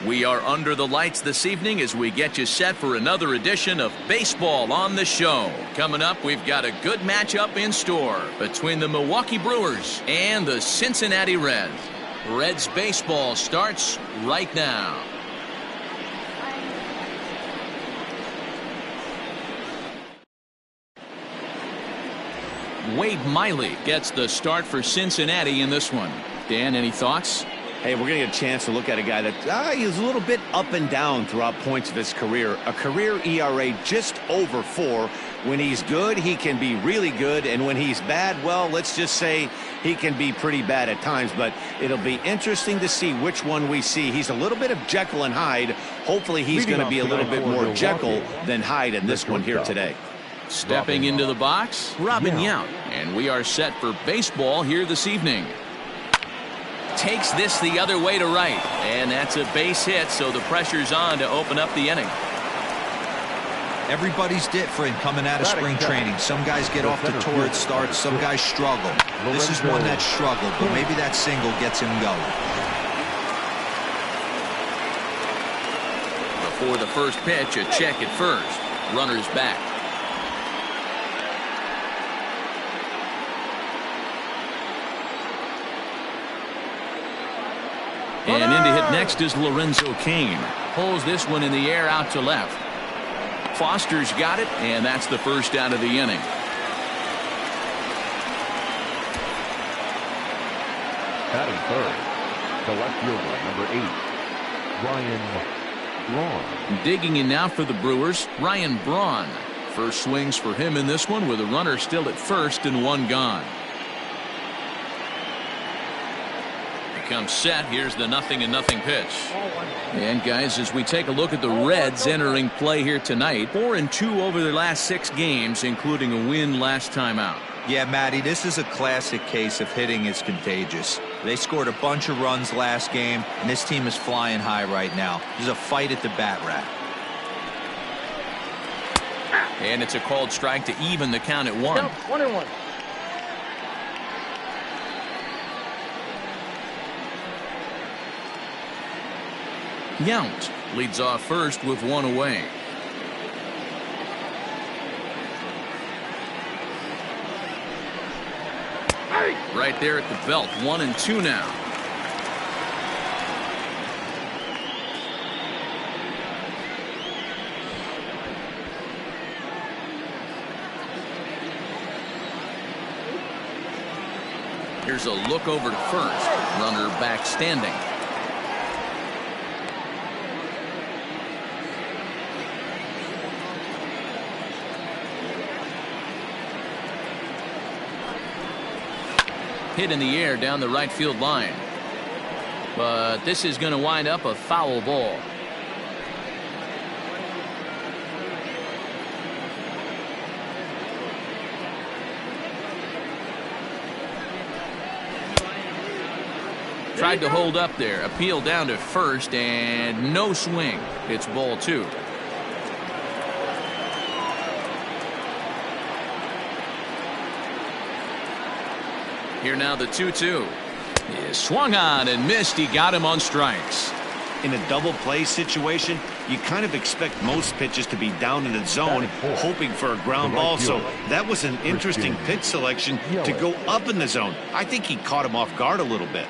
We are under the lights this evening as we get you set for another edition of Baseball on the Show. Coming up, we've got a good matchup in store between the Milwaukee Brewers and the Cincinnati Reds. Reds baseball starts right now. Wade Miley gets the start for Cincinnati in this one. Dan, any thoughts? Hey, we're going to get a chance to look at a guy that he's a little bit up and down throughout points of his career. A career ERA just over 4. When he's good, he can be really good. And when he's bad, well, let's just say he can be pretty bad at times. But it'll be interesting to see which one we see. He's a little bit of Jekyll and Hyde. Hopefully he's going to be a little bit more Jekyll than Hyde in this one here today. Stepping into the box, Robin Yount. And we are set for baseball here this evening. Takes this the other way to right, and that's a base hit, so the pressure's on to open up the inning. Everybody's different coming out of spring training. Some guys get off to torrid starts, some guys struggle. This is one that struggled, but maybe that single gets him going. Before the first pitch, a check at first. Runners back. And in to hit next is Lorenzo Cain. Pulls this one in the air out to left. Foster's got it, and that's the first out of the inning. Batting third, the left fielder, number 8, Ryan Braun. Digging in now for the Brewers, Ryan Braun. First swings for him in this one with a runner still at first and one gone. Comes set. Here's the 0-0 pitch. And guys, as we take a look at the Reds entering play here tonight, 4-2 over their last 6 games, including a win last time out. Yeah, Matty, this is a classic case of hitting is contagious. They scored a bunch of runs last game, and this team is flying high right now. There's a fight at the bat rack. And it's a called strike to even the count at 1. 1-1. Yount leads off first with 1 away. Right there at the belt, 1-2 now. Here's a look over to first. Runner back standing. Hit in the air down the right field line. But this is going to wind up a foul ball. Tried to hold up there. Appeal down to first and no swing. It's ball 2. Here now the 2-2 is swung on and missed. He got him on strikes. In a double play situation, you kind of expect most pitches to be down in the zone, hoping for a ground ball. So that was an interesting pitch selection to go up in the zone. I think he caught him off guard a little bit.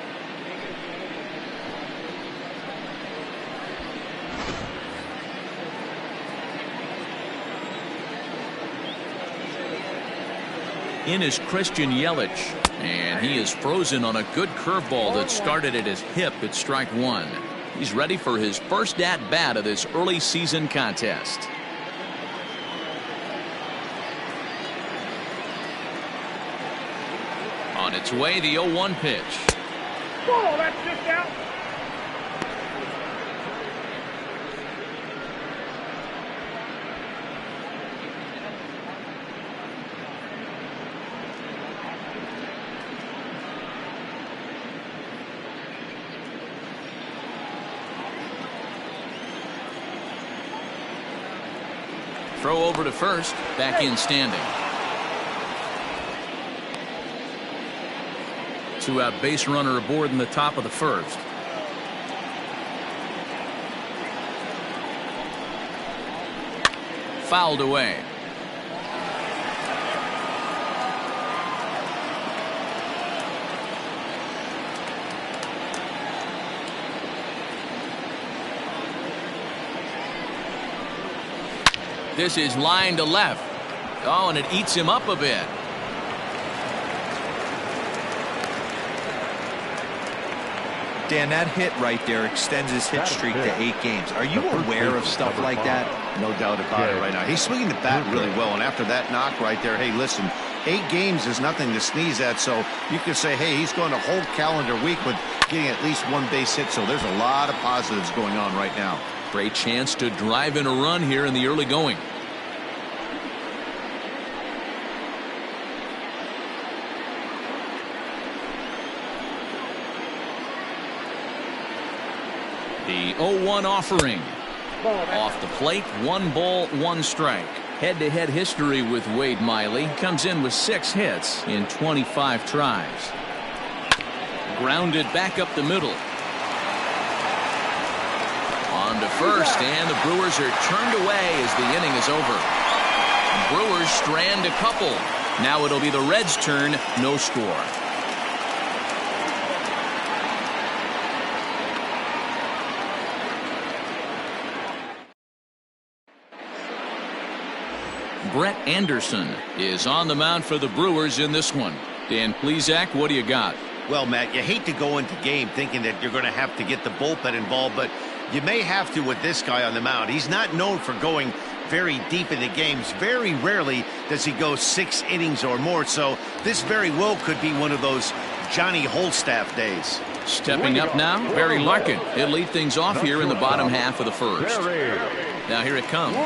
In is Christian Yelich, and he is frozen on a good curveball that started at his hip at strike 1. He's ready for his first at-bat of this early season contest. On its way, the 0-1 pitch. Oh, that's just out. Throw over to first, back in standing. 2-out base runner aboard in the top of the first. fouled away. This is line to left. Oh, and it eats him up a bit. Dan, that hit right there extends his hit streak to 8 games. Are you aware of stuff like that? No doubt about it right now. He's swinging the bat really well, and after that knock right there, hey, listen, 8 games is nothing to sneeze at, so you can say, hey, he's going a whole calendar week with getting at least 1 base hit, so there's a lot of positives going on right now. Great chance to drive in a run here in the early going. The 0-1 offering. Off the plate, 1 ball, 1 strike. Head-to-head history with Wade Miley. Comes in with 6 hits in 25 tries. Grounded back up the middle. On to first, and the Brewers are turned away as the inning is over. Brewers strand a couple. Now it'll be the Reds' turn, no score. Brett Anderson is on the mound for the Brewers in this one. Dan Plesac, what do you got? Well, Matt, you hate to go into game thinking that you're going to have to get the bullpen involved, but you may have to with this guy on the mound. He's not known for going very deep into games. Very rarely does he go 6 innings or more, so this very well could be one of those Johnny Holt staff days. Stepping up now, Barry Larkin. He'll lead things off here in the bottom half of the first. Now here it comes.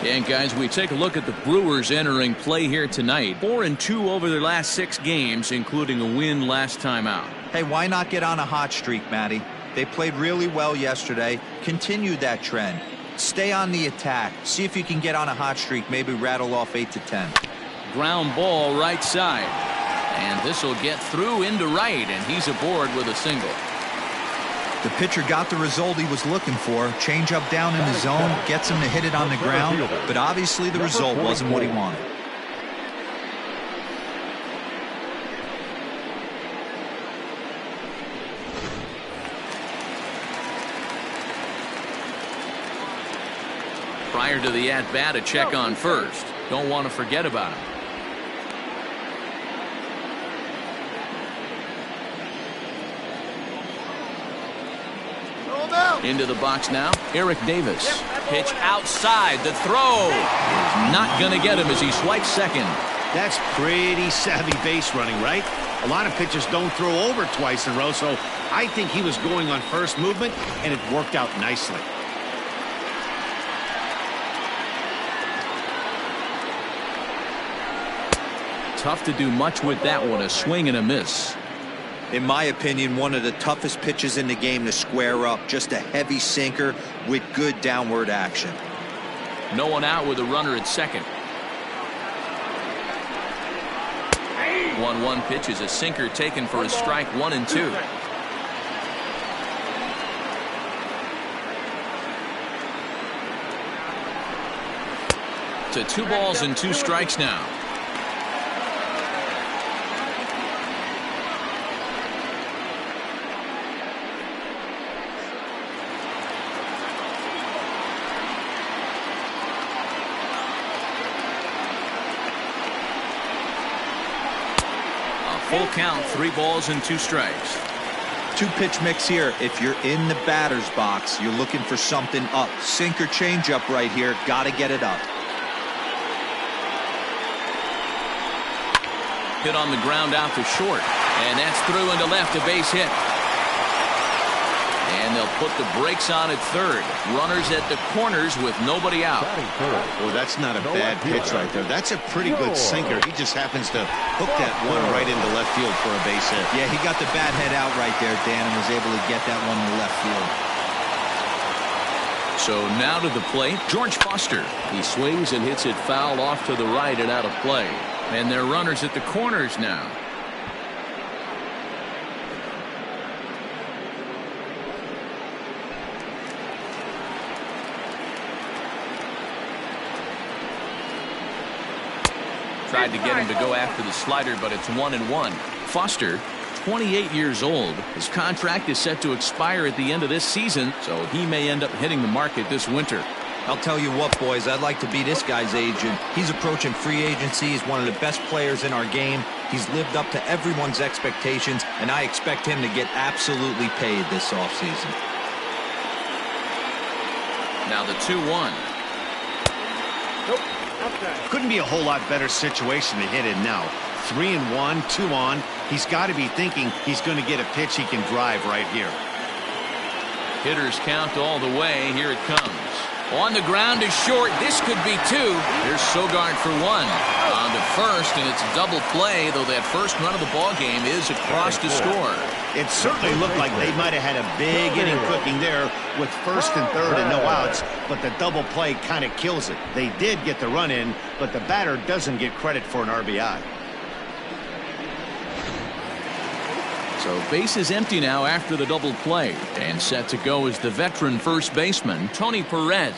And guys, we take a look at the Brewers entering play here tonight. 4-2 over their last 6 games, including a win last time out. Hey, why not get on a hot streak, Matty? They played really well yesterday. Continue that trend. Stay on the attack. See if you can get on a hot streak. Maybe rattle off 8 to 10. Ground ball right side. And this will get through into right, and he's aboard with a single. The pitcher got the result he was looking for. Change up down in the zone, gets him to hit it on the ground, but obviously the result wasn't what he wanted. Prior to the at-bat, a check on first. Don't want to forget about him. Into the box now, Eric Davis. Pitch outside, the throw is not going to get him as he swipes second. That's pretty savvy base running, right? A lot of pitchers don't throw over twice in a row, so I think he was going on first movement, and it worked out nicely. Tough to do much with that one, a swing and a miss. In my opinion, one of the toughest pitches in the game to square up. Just a heavy sinker with good downward action. No one out with a runner at second. 1-1 pitch is a sinker taken for a strike, 1-2. To 2 balls and 2 strikes now. Full count, 3 balls and 2 strikes. 2-pitch mix here. If you're in the batter's box, you're looking for something up. Sinker changeup right here. Got to get it up. Hit on the ground out to short. And that's through into left, a base hit. And they'll put the brakes on at third. Runners at the corners with nobody out. Well, that's not a bad pitch right there. That's a pretty good sinker. He just happens to hook that one right into left field for a base hit. Yeah, he got the bat head out right there, Dan, and was able to get that one to left field. So now to the plate, George Foster. He swings and hits it foul off to the right and out of play. And they're runners at the corners now. Tried to get him to go after the slider, but it's 1-1. Foster, 28 years old. His contract is set to expire at the end of this season, so he may end up hitting the market this winter. I'll tell you what, boys, I'd like to be this guy's agent. He's approaching free agency. He's one of the best players in our game. He's lived up to everyone's expectations, and I expect him to get absolutely paid this offseason. Now the 2-1. Nope. Outside. Couldn't be a whole lot better situation to hit in now. 3-1, 2 on. He's got to be thinking he's going to get a pitch he can drive right here. Hitters count all the way. Here it comes. On the ground is short. This could be 2. Here's Sogard for 1. On to first, and it's double play, though that first run of the ball game is across to score. It certainly looked like they might have had a big inning cooking there with first and third and no outs, but the double play kind of kills it. They did get the run in, but the batter doesn't get credit for an RBI. So base is empty now after the double play, and set to go is the veteran first baseman Tony Perez.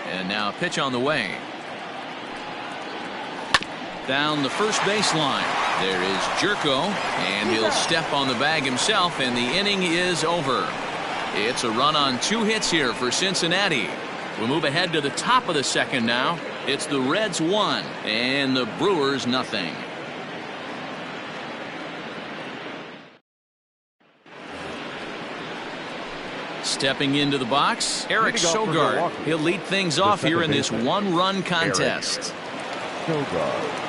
And now a pitch on the way. Down the first baseline. There is Jerko, and he'll step on the bag himself, and the inning is over. It's a run on 2 hits here for Cincinnati. We'll move ahead to the top of the second now. It's the Reds 1 and the Brewers nothing. Stepping into the box, Eric Sogard. He'll lead things off here in this 1-run contest. Sogard.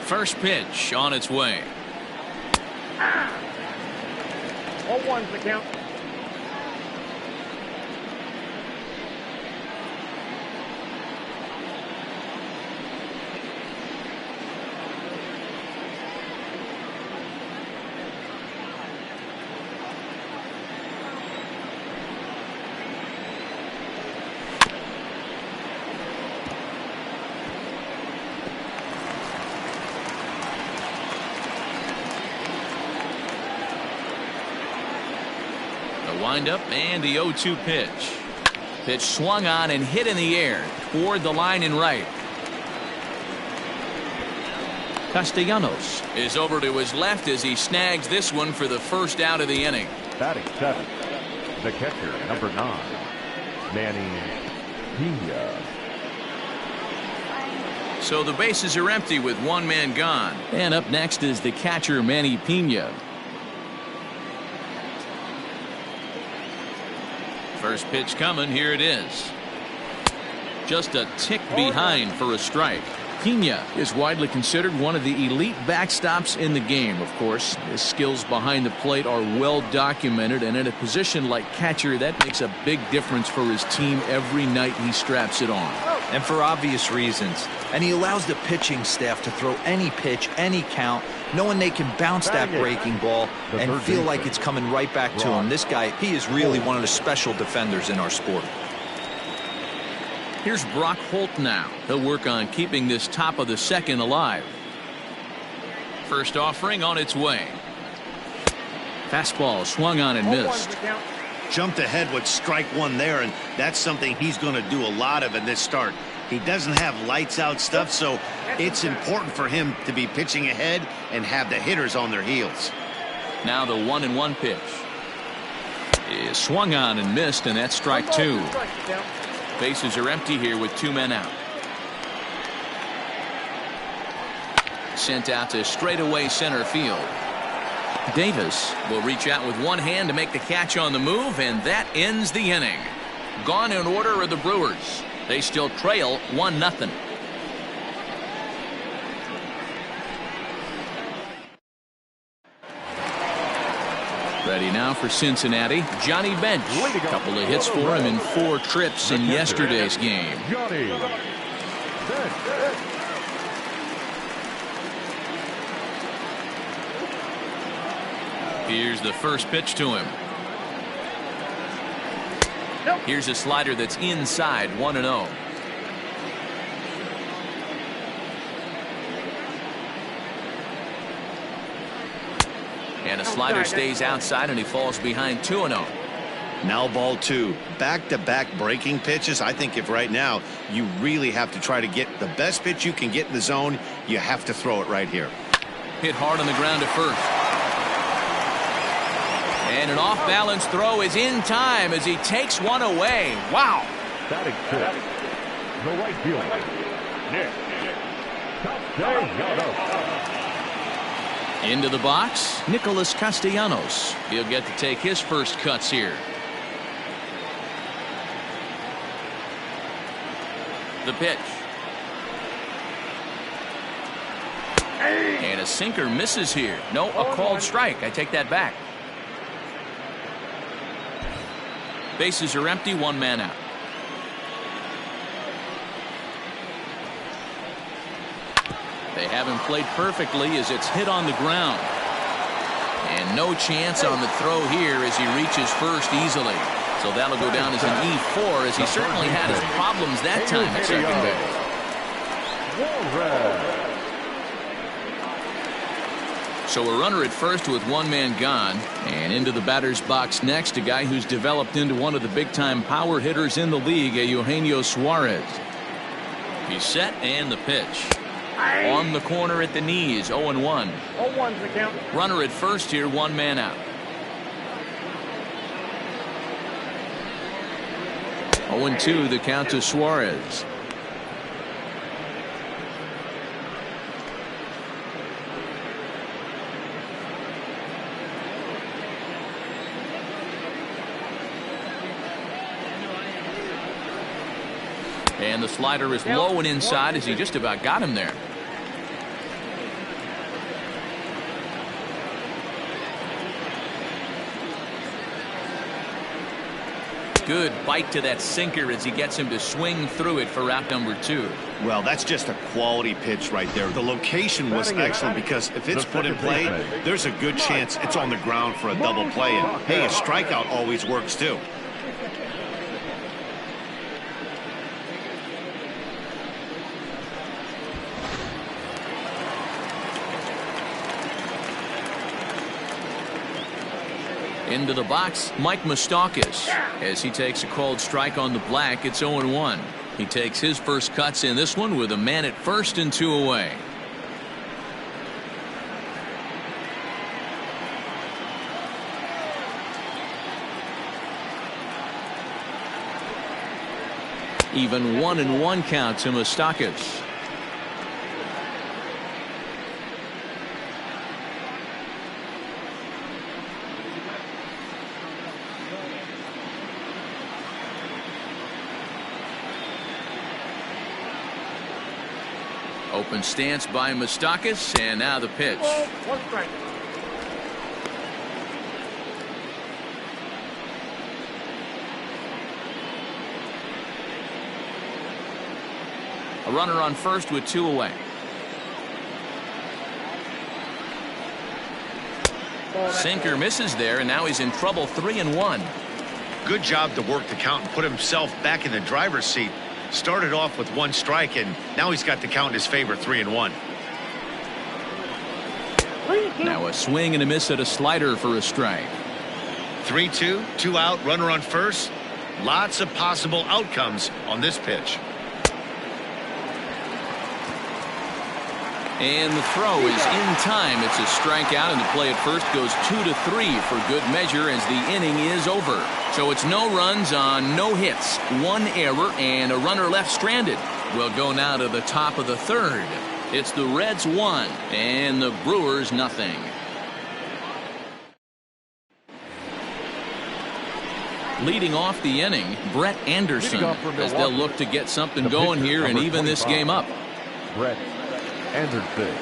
First pitch on its way. 0-1's the count. Windup and the 0-2 pitch. Pitch swung on and hit in the air toward the line and right. Castellanos is over to his left as he snags this one for the first out of the inning. Batting 7th, the catcher, number 9, Manny Pena. So the bases are empty with 1 man gone. And up next is the catcher Manny Pena. First pitch coming. Here it is. Just a tick behind for a strike. Pena is widely considered one of the elite backstops in the game. Of course, his skills behind the plate are well documented, and in a position like catcher, that makes a big difference for his team every night he straps it on. And for obvious reasons. And he allows the pitching staff to throw any pitch, any count, knowing they can bounce that breaking ball and feel like it's coming right back to him. This guy, he is really one of the special defenders in our sport. Here's Brock Holt now. He'll work on keeping this top of the second alive. First offering on its way. Fastball swung on and missed. Jumped ahead with strike 1 there, and that's something he's going to do a lot of in this start. He doesn't have lights out stuff, so it's important for him to be pitching ahead and have the hitters on their heels. Now the 1-1 pitch is swung on and missed, and that's strike 2. Bases are empty here with 2 men out. Sent out to straightaway center field. Davis will reach out with one hand to make the catch on the move, and that ends the inning. Gone in order are the Brewers. They still trail 1-0. Ready now for Cincinnati. Johnny Bench. A couple of hits for him in 4 trips in yesterday's game. Johnny Bench. Here's the first pitch to him. Here's a slider that's inside, 1-0. And a slider stays outside, and he falls behind 2-0. Now ball 2. Back-to-back breaking pitches. I think if right now you really have to try to get the best pitch you can get in the zone, you have to throw it right here. Hit hard on the ground at first. And an off-balance throw is in time as he takes one away. Wow. Batting fifth, the right fielder, Nick Castellanos. Into the box, Nicholas Castellanos. He'll get to take his first cuts here. The pitch. And a sinker misses here. No, a called strike. I take that back. Bases are empty, one man out. They haven't played perfectly as it's hit on the ground. And no chance on the throw here as he reaches first easily. So that'll go down as an E4 as he certainly had his problems that time at second base. So a runner at first with one man gone, and into the batter's box next, a guy who's developed into one of the big-time power hitters in the league, Eugenio Suarez. He's set, and the pitch. On the corner at the knees, 0-1. 0-1's the count. Runner at first here, one man out. 0-2 the count to Suarez. And the slider is low and inside as he just about got him there. Good bite to that sinker as he gets him to swing through it for out number 2. Well, that's just a quality pitch right there. The location was excellent because if it's put in play, there's a good chance it's on the ground for a double play. And hey, a strikeout always works too. Into the box, Mike Moustakas. As he takes a called strike on the black, it's 0-1. He takes his first cuts in this one with a man at first and 2 away. Even 1-1 count to Moustakas. Open stance by Moustakas, and now the pitch. One strike. A runner on first with 2 away. Sinker misses there, and now he's in trouble. 3-1. Good job to work the count and put himself back in the driver's seat. Started off with 1 strike, and now he's got the count in his favor, 3-1. Now a swing and a miss at a slider for a strike. 3-2, 2 out, runner on first. Lots of possible outcomes on this pitch. And the throw is in time. It's a strikeout, and the play at first goes 2-3 for good measure as the inning is over. So it's no runs on no hits, 1 error, and a runner left stranded. We'll go now to the top of the 3rd. It's the Reds 1 and the Brewers nothing. Leading off the inning, Brett Anderson, as they'll look to get something going here and even this game up. Brett Anderson.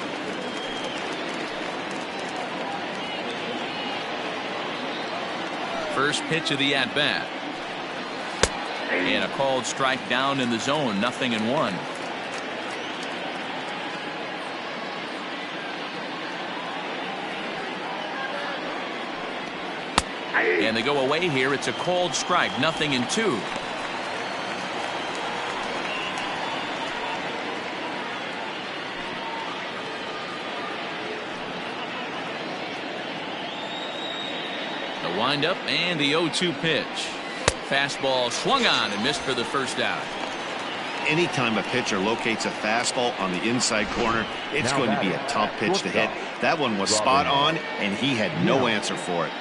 First pitch of the at-bat. And a called strike down in the zone, 0-1. And they go away here. It's a called strike, 0-2. The windup and the 0-2 pitch. Fastball swung on and missed for the first out. Anytime a pitcher locates a fastball on the inside corner, it's going to be a tough pitch to hit. That one was spot on, and he had no answer for it.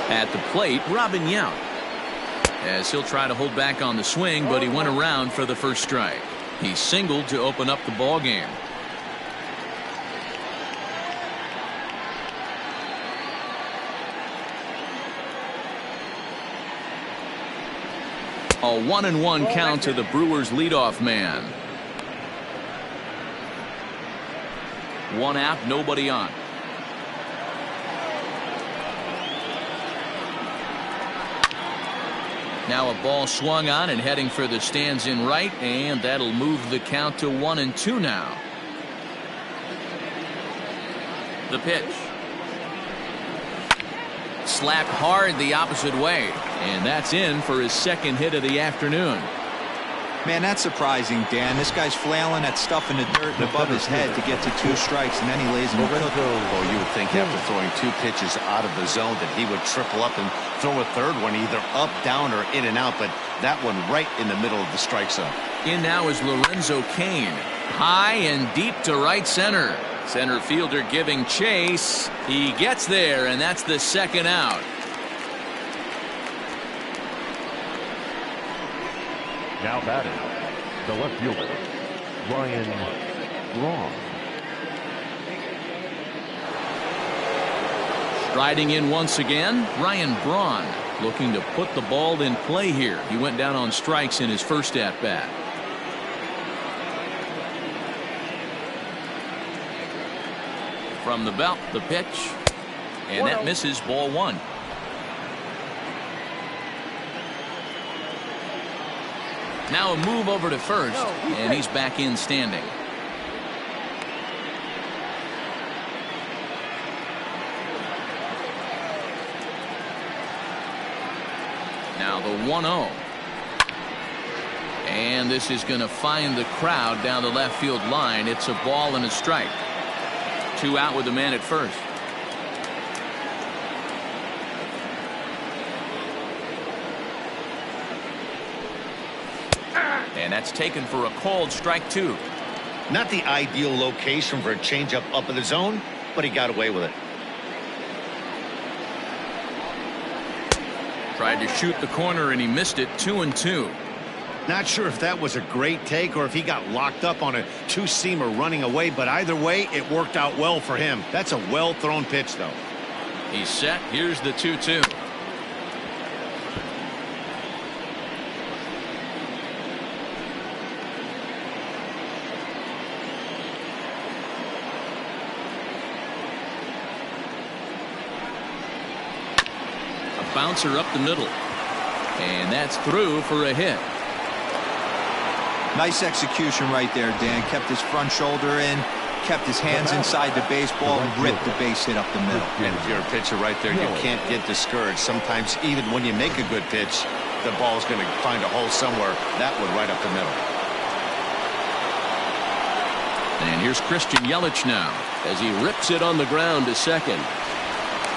At the plate, Robin Yount. As he'll try to hold back on the swing, but he went around for the first strike. He singled to open up the ball game. A 1-1 count to the Brewers leadoff man. One out, nobody on. Now a ball swung on and heading for the stands in right, and that'll move the count to 1-2 now. The pitch. Slapped hard the opposite way, and that's in for his second hit of the afternoon. Man, that's surprising, Dan. This guy's flailing at stuff in the dirt and above his head to get to 2 strikes, and then he lays him a cookie. Oh, you would think after throwing 2 pitches out of the zone that he would triple up and throw a third one either up, down, or in and out, but that one right in the middle of the strike zone. In now is Lorenzo Cain. High and deep to right center. Center fielder giving chase. He gets there, and that's the second out. Now batting, the left fielder, Ryan Braun. Striding in once again, Ryan Braun, looking to put the ball in play here. He went down on strikes in his first at-bat. From the belt, the pitch, and that misses, ball 1. Now a move over to first, and he's back in standing. Now the 1-0. And this is going to find the crowd down the left field line. It's a ball and a strike. 2 out with the man at first. And that's taken for a called strike 2. Not the ideal location for a changeup up in the zone, but he got away with it. Tried to shoot the corner and he missed it. 2-2. Not sure if that was a great take or if he got locked up on a 2-seamer running away, but either way it worked out well for him. That's a well thrown pitch though. He's set. Here's the 2-2. Bouncer up the middle, and that's through for a hit. Nice execution right there, Dan. Kept his front shoulder in, kept his hands inside the baseball, and ripped the base hit up the middle. And if you're a pitcher right there, you can't get discouraged. Sometimes even when you make a good pitch, the ball's going to find a hole somewhere. That one right up the middle. And here's Christian Yelich now as he rips it on the ground to second.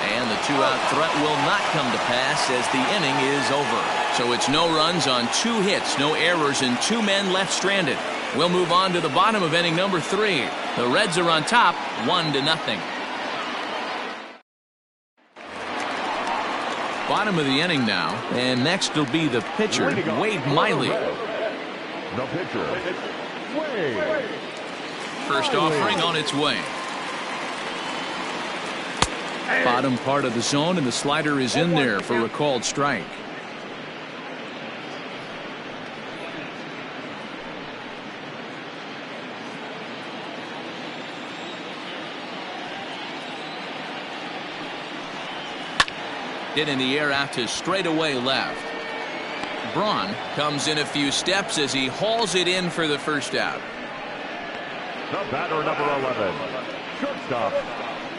And the 2-out threat will not come to pass as the inning is over. So it's no runs on 2 hits, no errors, and 2 men left stranded. We'll move on to the bottom of inning number 3. The Reds are on top, 1-0. Bottom of the inning now, and next will be the pitcher, Wade Miley. The pitcher, Wade. First offering on its way. Bottom part of the zone, and the slider is in there for a called strike. Hit in the air out to straightaway left. Braun comes in a few steps as he hauls it in for the first out. The batter, number 11, shortstop,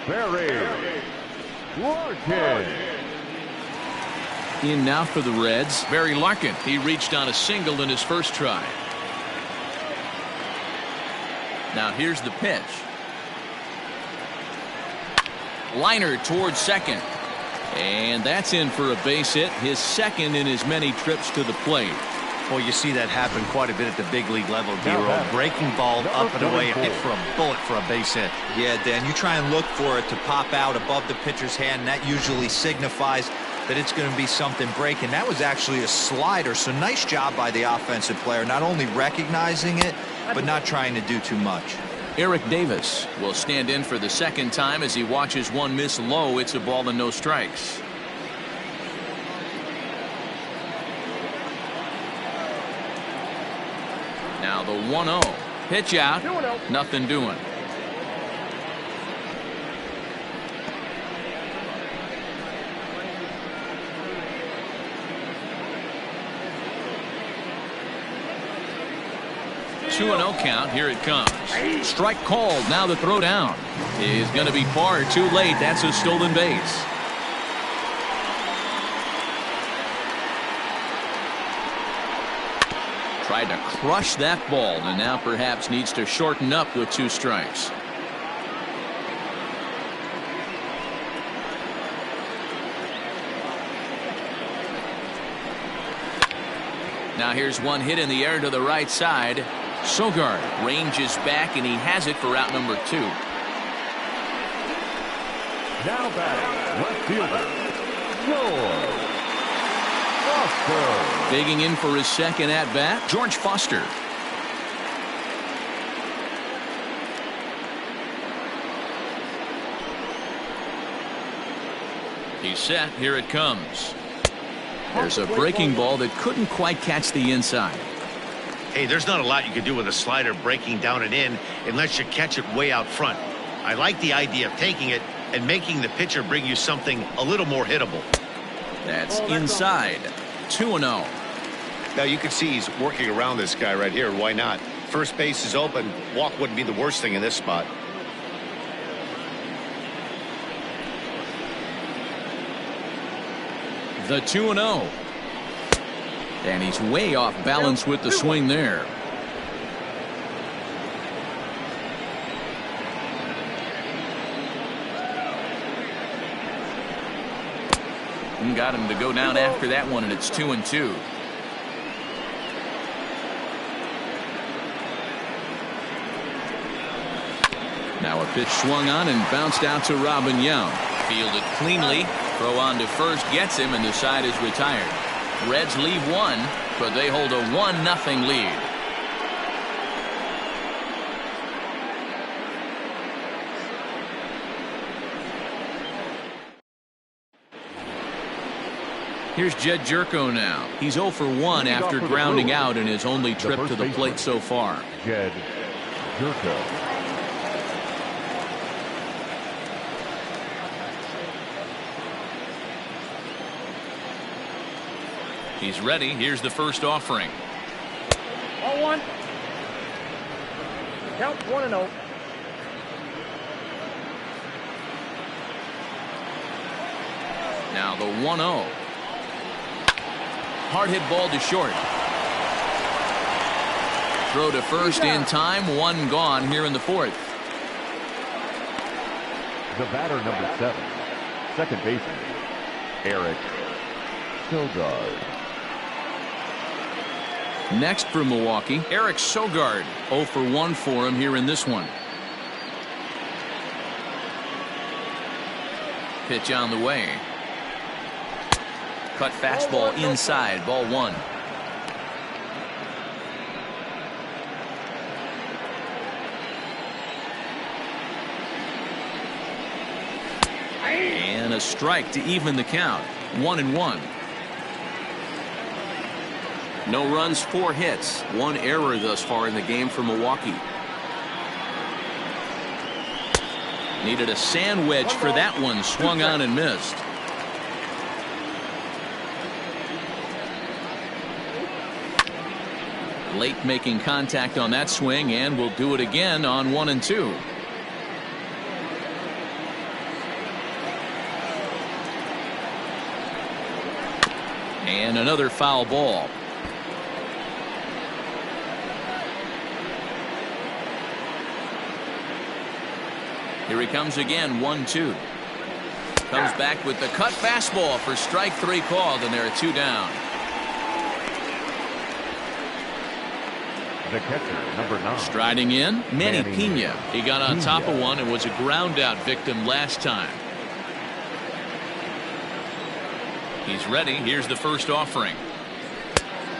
Barry Larkin. In now for the Reds, Barry Larkin. He reached on a single in his first try. Now here's the pitch. Liner towards second. And that's in for a base hit, his second in as many trips to the plate. Well, you see that happen quite a bit at the big league level, D-Roll. Breaking ball up and away, hit for a bullet for a base hit. Yeah, Dan, you try and look for it to pop out above the pitcher's hand. That usually signifies that it's going to be something breaking. That was actually a slider, so nice job by the offensive player, not only recognizing it, but not trying to do too much. Eric Davis will stand in for the second time as he watches one miss low. It's a ball and no strikes. Now the 1-0. Pitch out. Nothing doing. Two 2-0 count. Here it comes. Strike called. Now the throw down is going to be far too late. That's a stolen base. Tried to crush that ball and now perhaps needs to shorten up with 2 strikes. Now here's one hit in the air to the right side. Sogard ranges back and he has it for out number 2. Now batting, left fielder, George Foster. Digging in for his second at bat, George Foster. He's set. Here it comes. There's a breaking ball that couldn't quite catch the inside. Hey, there's not a lot you can do with a slider breaking down and in unless you catch it way out front. I like the idea of taking it and making the pitcher bring you something a little more hittable. That's inside. 2-0. Now you can see he's working around this guy right here. Why not? First base is open. Walk wouldn't be the worst thing in this spot. The 2-0. And he's way off balance with the swing there. And got him to go down after that one, and it's 2-2. Now a pitch swung on and bounced out to Robin Young. Fielded cleanly. Throw on to first gets him, and the side is retired. Reds leave one, but they hold a 1-0 lead. Here's Jed Jerko now. He's 0 for 1 after grounding out in his only trip to the plate so far. Jed Jerko. He's ready. Here's the first offering. 0-1. Count 1-0. Now the 1-0. Hard hit ball to short. Throw to first in time. 1 gone here in the 4th. The batter, number 7, second baseman, Eric Sogard. Next for Milwaukee, Eric Sogard. 0 for 1 for him here in this one. Pitch on the way. Cut fastball inside, ball 1. And a strike to even the count. 1-1. No runs, 4 hits, 1 error thus far in the game for Milwaukee. Needed a sand wedge for that one. Swung on and missed. Late making contact on that swing, and will do it again on 1 and 2. And another foul ball. Here he comes again, 1-2. Comes back with the cut fastball for strike 3 called, and there are 2 down. The catcher, number 9. Striding in, Manny Pena. He got on top of one and was a ground out victim last time. He's ready. Here's the first offering.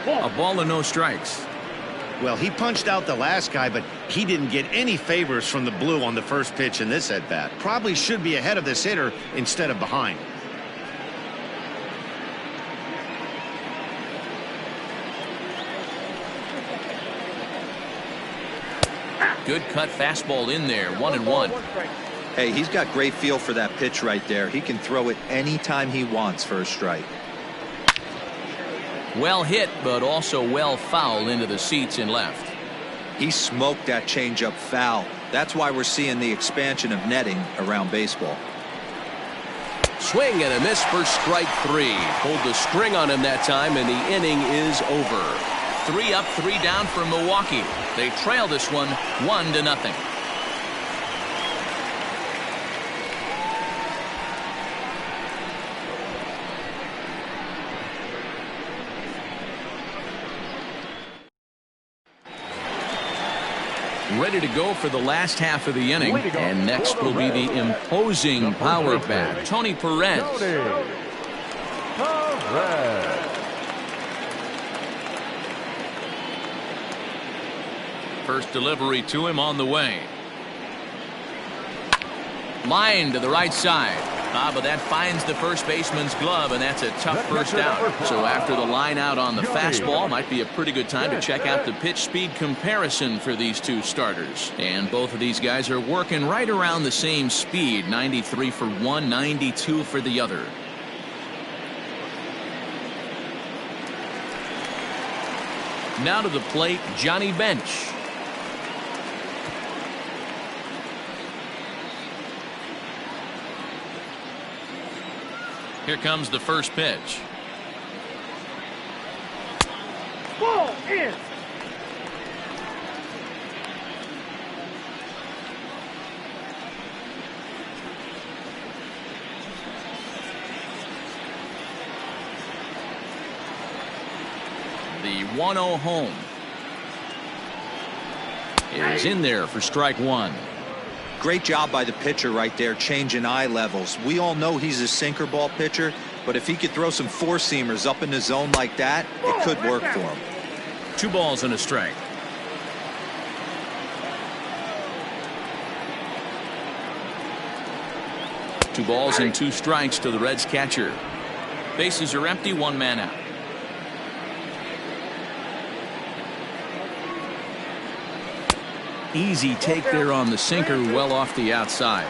A ball and no strikes. Well, he punched out the last guy, but he didn't get any favors from the blue on the first pitch in this at-bat. Probably should be ahead of this hitter instead of behind. Good cut fastball in there, 1-1. Hey, he's got great feel for that pitch right there. He can throw it anytime he wants for a strike. Well hit, but also well fouled into the seats and left. He smoked that changeup foul. That's why we're seeing the expansion of netting around baseball. Swing and a miss for strike 3. Pulled the string on him that time, and the inning is over. 3 up, 3 down for Milwaukee. They trail this one 1-0. Ready to go for the last half of the inning, and next will be the imposing power bat, Tony Perez. First delivery to him on the way. Line to the right side. But that finds the first baseman's glove, and that's a tough first out. So after the line out on the fastball, might be a pretty good time to check out the pitch speed comparison for these two starters. And both of these guys are working right around the same speed, 93 for one, 92 for the other. Now to the plate, Johnny Bench. Here comes the first pitch. Ball in. The 1-0 home is in there for strike 1. Great job by the pitcher right there, changing eye levels. We all know he's a sinker ball pitcher, but if he could throw some four-seamers up in the zone like that, it could work for him. 2 balls and a strike. Two balls and 2 strikes to the Reds catcher. Bases are empty, 1 man out. Easy take there on the sinker, well off the outside.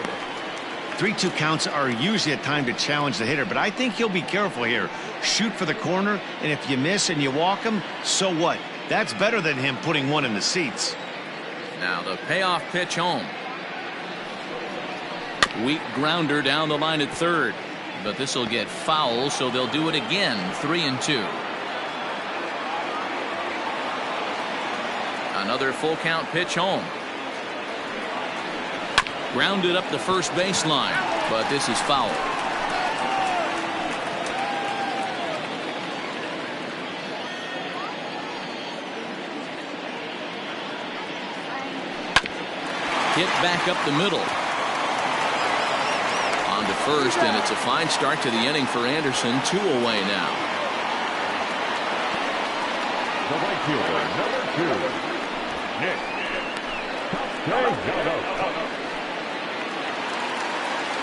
3-2 counts are usually a time to challenge the hitter, but I think he'll be careful here. Shoot for the corner, and if you miss and you walk him, so what? That's better than him putting one in the seats. Now the payoff pitch home. Weak grounder down the line at third, but this will get foul, so they'll do it again. 3-2. Another full count pitch home. Grounded up the first baseline, but this is foul. Hit back up the middle. On to first, and it's a fine start to the inning for Anderson. 2 away now. The right fielder, number 2.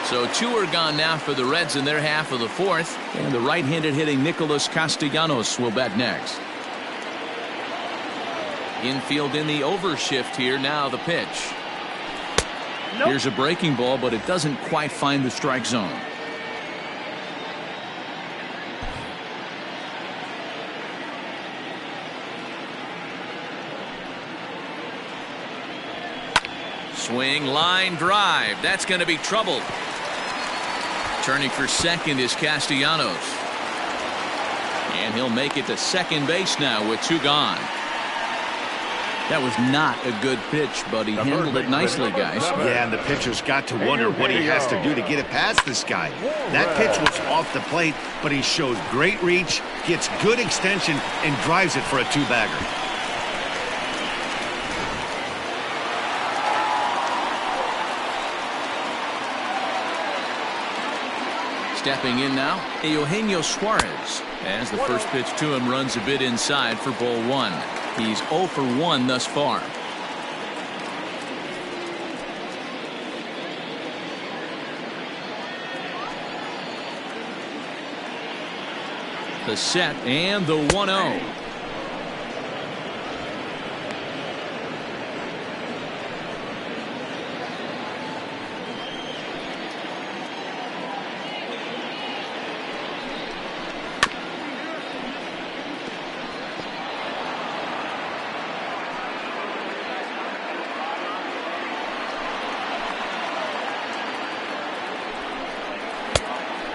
So 2 are gone now for the Reds in their half of the 4th, and the right-handed hitting Nicholas Castellanos will bat next. Infield in the overshift here. Now the pitch. Nope. Here's a breaking ball, but it doesn't quite find the strike zone. Swing, line drive. That's going to be trouble. Turning for second is Castellanos. And he'll make it to second base now with 2 gone. That was not a good pitch, but he handled it nicely, guys. Yeah, and the pitcher's got to wonder what he has to do to get it past this guy. That pitch was off the plate, but he shows great reach, gets good extension, and drives it for a two-bagger. Stepping in now, Eugenio Suarez. As the first pitch to him runs a bit inside for ball one. He's 0 for 1 thus far. The set and the 1-0.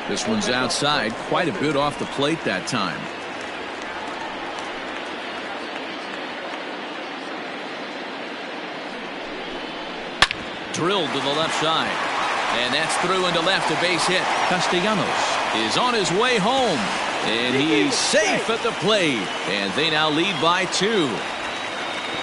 This one's outside, quite a bit off the plate that time. Drilled to the left side. And that's through into left, a base hit. Castellanos is on his way home. And he's safe at the plate. And they now lead by 2.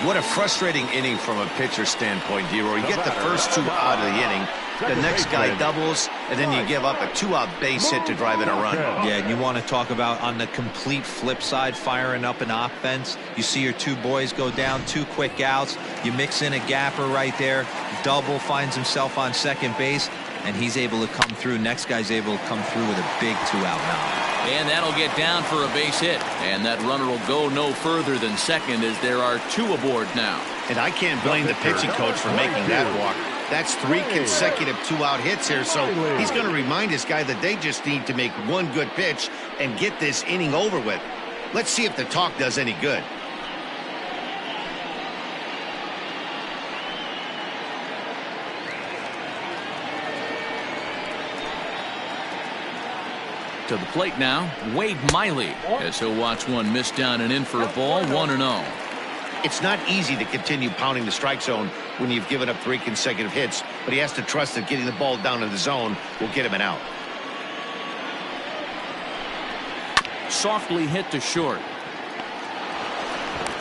What a frustrating inning from a pitcher standpoint, D-Roy. You get the first 2 out of the inning. The next guy doubles, and then you give up a 2-out base hit to drive in a run. Yeah, and you want to talk about on the complete flip side, firing up an offense. You see your 2 boys go down, 2 quick outs. You mix in a gapper right there. Double finds himself on second base, and he's able to come through. Next guy's able to come through with a big 2-out now. And that'll get down for a base hit. And that runner will go no further than second as there are 2 aboard now. And I can't blame the pitching coach for making that walk. That's 3 consecutive 2-out hits here, so he's going to remind this guy that they just need to make 1 good pitch and get this inning over with. Let's see if the talk does any good. To the plate now, Wade Miley, as he'll watch one miss down and in for a ball, 1-0. It's not easy to continue pounding the strike zone when you've given up 3 consecutive hits, but he has to trust that getting the ball down in the zone will get him an out. Softly hit to short.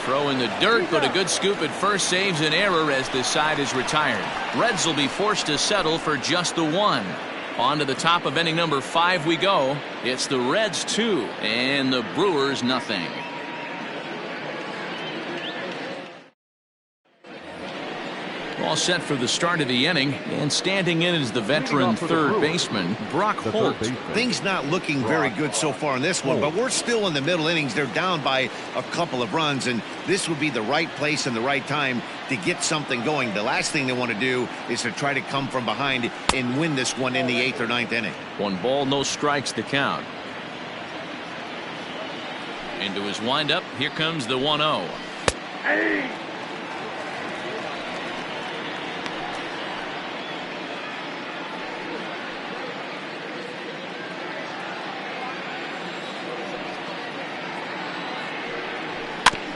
Throw in the dirt, but a good scoop at first saves an error as this side is retired. Reds will be forced to settle for just the 1. On to the top of inning number 5 we go. It's the Reds 2 and the Brewers nothing. All set for the start of the inning, and standing in is the veteran third baseman, Brock Holt. Things not looking very good so far in this one, but we're still in the middle innings. They're down by a couple of runs, and this would be the right place and the right time to get something going. The last thing they want to do is to try to come from behind and win this one in the 8th or 9th inning. 1 ball, no strikes to count. Into his windup, here comes the 1-0. Hey!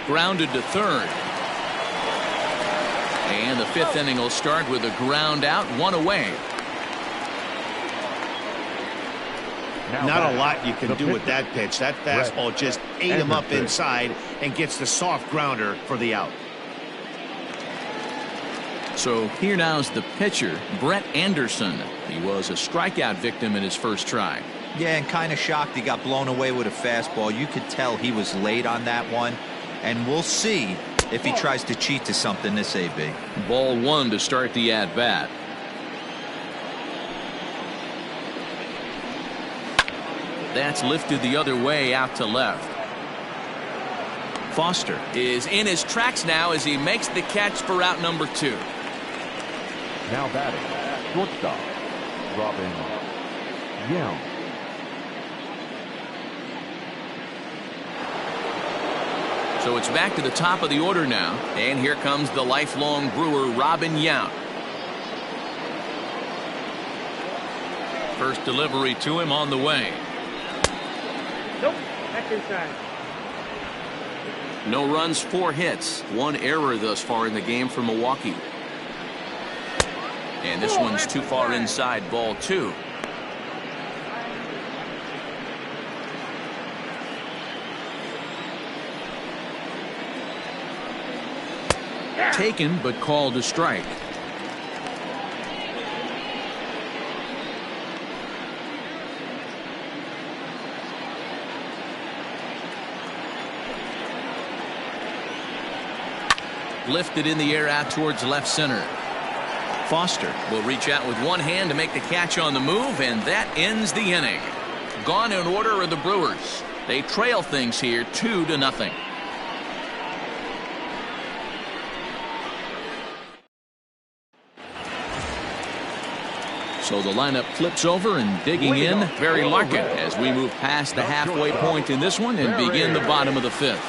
Grounded to third. And the 5th inning will start with a ground out, 1 away. Not a lot you can do with that pitch. That fastball just ate him up inside and gets the soft grounder for the out. So here now is the pitcher, Brett Anderson. He was a strikeout victim in his first try. Yeah, and kind of shocked he got blown away with a fastball. You could tell he was late on that one. And we'll see if he tries to cheat to something this AB. Ball 1 to start the at-bat. That's lifted the other way out to left. Foster is in his tracks now as he makes the catch for out number 2. Now batting, shortstop, Robin Young. So it's back to the top of the order now, and here comes the lifelong Brewer, Robin Yount. First delivery to him on the way. Nope, back inside. No runs, 4 hits. 1 error thus far in the game for Milwaukee. And this one's too far inside, ball 2. Taken, but called a strike. Lifted in the air out towards left center. Foster will reach out with one hand to make the catch on the move, and that ends the inning. Gone in order are the Brewers. They trail things here 2-0. So the lineup flips over, and digging in, Barry Larkin, as we move past the halfway point in this one and begin the bottom of the 5th.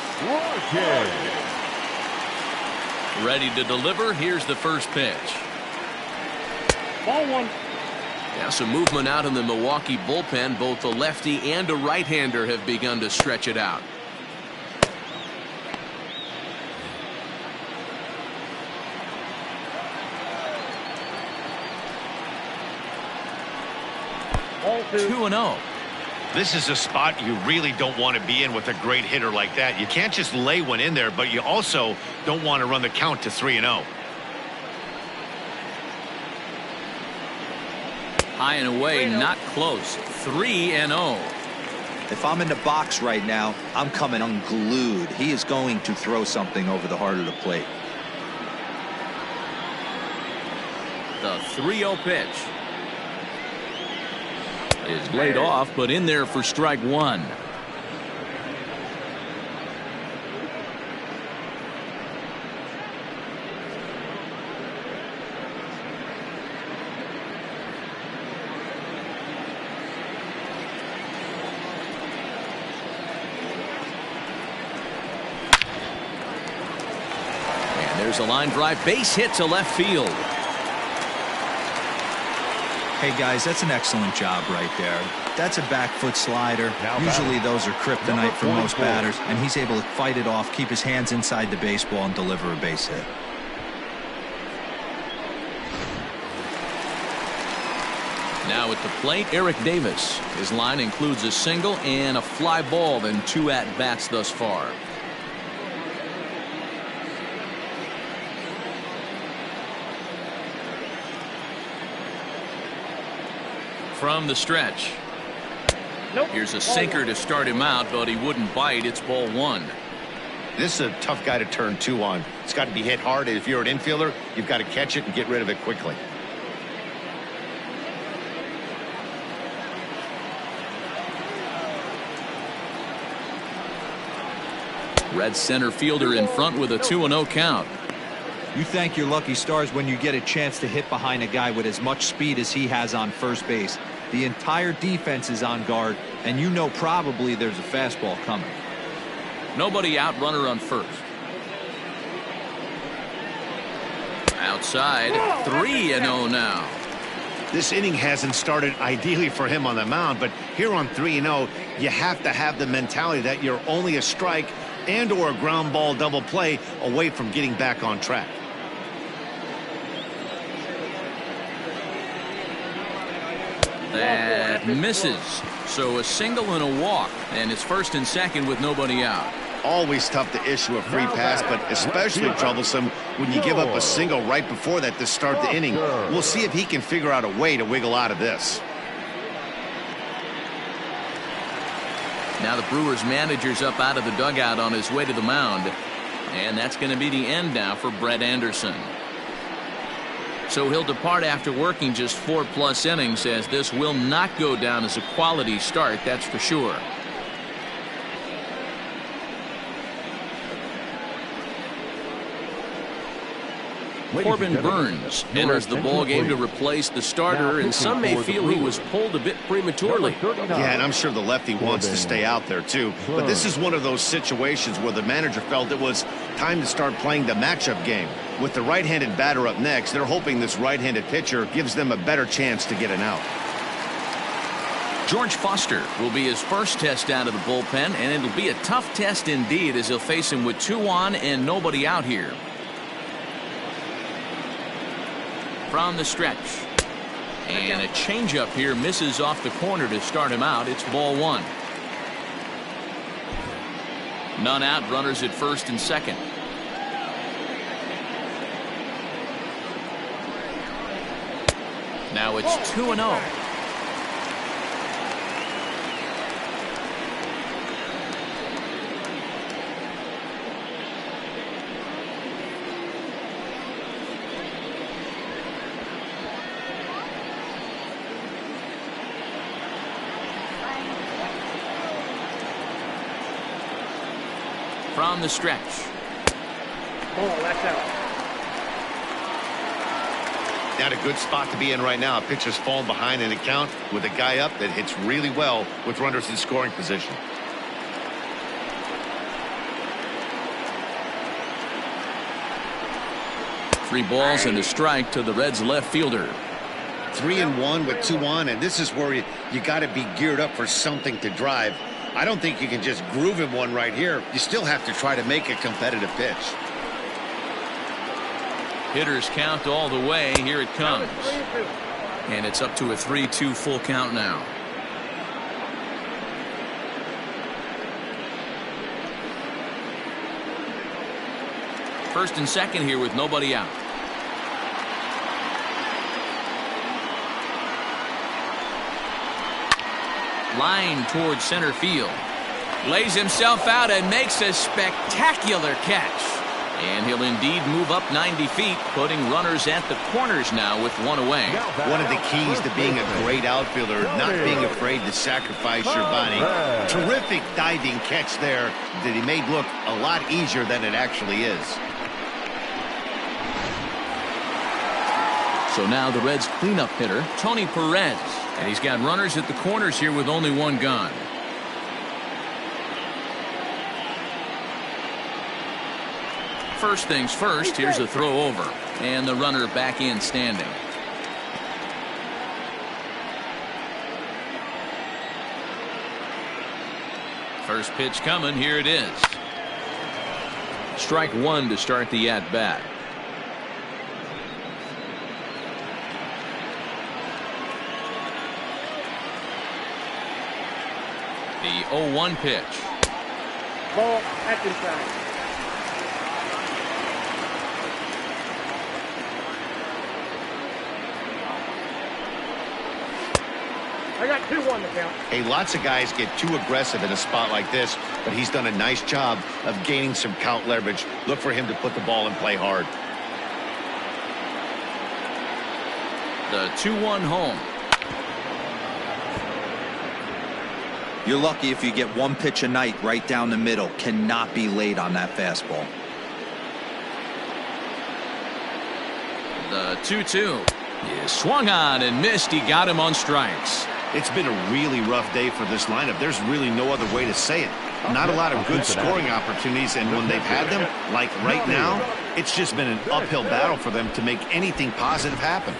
Ready to deliver. Here's the first pitch. Ball 1. Now some movement out in the Milwaukee bullpen. Both a lefty and a right-hander have begun to stretch it out. Ball 2. 2-0. This is a spot you really don't want to be in with a great hitter like that. You can't just lay one in there, but you also don't want to run the count to 3-0. High and away, not close. 3-0. If I'm in the box right now, I'm coming unglued. He is going to throw something over the heart of the plate. The 3-0 pitch is laid off, but in there for strike 1. And there's a line drive, base hit to left field. Hey guys, that's an excellent job right there. That's a back foot slider. Usually those are kryptonite for most batters, and he's able to fight it off, keep his hands inside the baseball, and deliver a base hit. Now at the plate, Eric Davis. His line includes a single and a fly ball and 2 at-bats thus far. From the stretch. Nope. Here's a sinker to start him out, but he wouldn't bite. It's ball 1. This is a tough guy to turn 2 on. It's got to be hit hard. If you're an infielder, you've got to catch it and get rid of it quickly. Red center fielder in front with a 2-0 count. You thank your lucky stars when you get a chance to hit behind a guy with as much speed as he has on first base. The entire defense is on guard, and you know probably there's a fastball coming. Nobody out, runner on first. Outside, 3-0 now. This inning hasn't started ideally for him on the mound, but here on 3-0, you have to have the mentality that you're only a strike and or a ground ball double play away from getting back on track. That misses. So a single and a walk, and it's first and second with nobody out. Always tough to issue a free pass, but especially troublesome when you give up a single right before that to start the inning. We'll see if he can figure out a way to wiggle out of this. Now the Brewers manager's up out of the dugout on his way to the mound, and that's going to be the end now for Brett Anderson. So he'll depart after working just 4+ innings, as this will not go down as a quality start, that's for sure. Corbin Burns enters the ball game to replace the starter, and some may feel he was pulled a bit prematurely. Yeah, and I'm sure the lefty wants to stay out there too. But this is one of those situations where the manager felt it was time to start playing the matchup game. With the right-handed batter up next, they're hoping this right-handed pitcher gives them a better chance to get an out. George Foster will be his first test out of the bullpen, and it'll be a tough test indeed as he'll face him with 2 on and nobody out here. From the stretch. And a changeup here misses off the corner to start him out. It's ball 1. None out, runners at first and second. Now it's 2-0. From the stretch. Oh, that's out. Not a good spot to be in right now. A pitcher's falling behind in the count with a guy up that hits really well with runners in scoring position. Three balls and a strike to the Reds left fielder. 3-1 with 2 on, and this is where you got to be geared up for something to drive. I don't think you can just groove him one right here. You still have to try to make a competitive pitch. Hitters count all the way. Here it comes. And it's up to a 3-2 full count now. First and second here with nobody out. Line towards center field. Lays himself out and makes a spectacular catch. And he'll indeed move up 90 feet, putting runners at the corners now with 1 away. One of the keys to being a great outfielder, not being afraid to sacrifice your body. Terrific diving catch there that he made look a lot easier than it actually is. So now the Reds cleanup hitter, Tony Perez. And he's got runners at the corners here with only 1 gone. First things first, here's a throw over. And the runner back in standing. First pitch coming, here it is. Strike 1 to start the at-bat. The 0-1 pitch. Ball, that's inside. I got 2-1 to count. Hey, lots of guys get too aggressive in a spot like this, but he's done a nice job of gaining some count leverage. Look for him to put the ball in play hard. The 2-1 home. You're lucky if you get 1 pitch a night right down the middle. Cannot be late on that fastball. The 2-2. He swung on and missed. He got him on strikes. It's been a really rough day for this lineup. There's really no other way to say it. Not a lot of good scoring opportunities, and when they've had them, like right now, it's just been an uphill battle for them to make anything positive happen.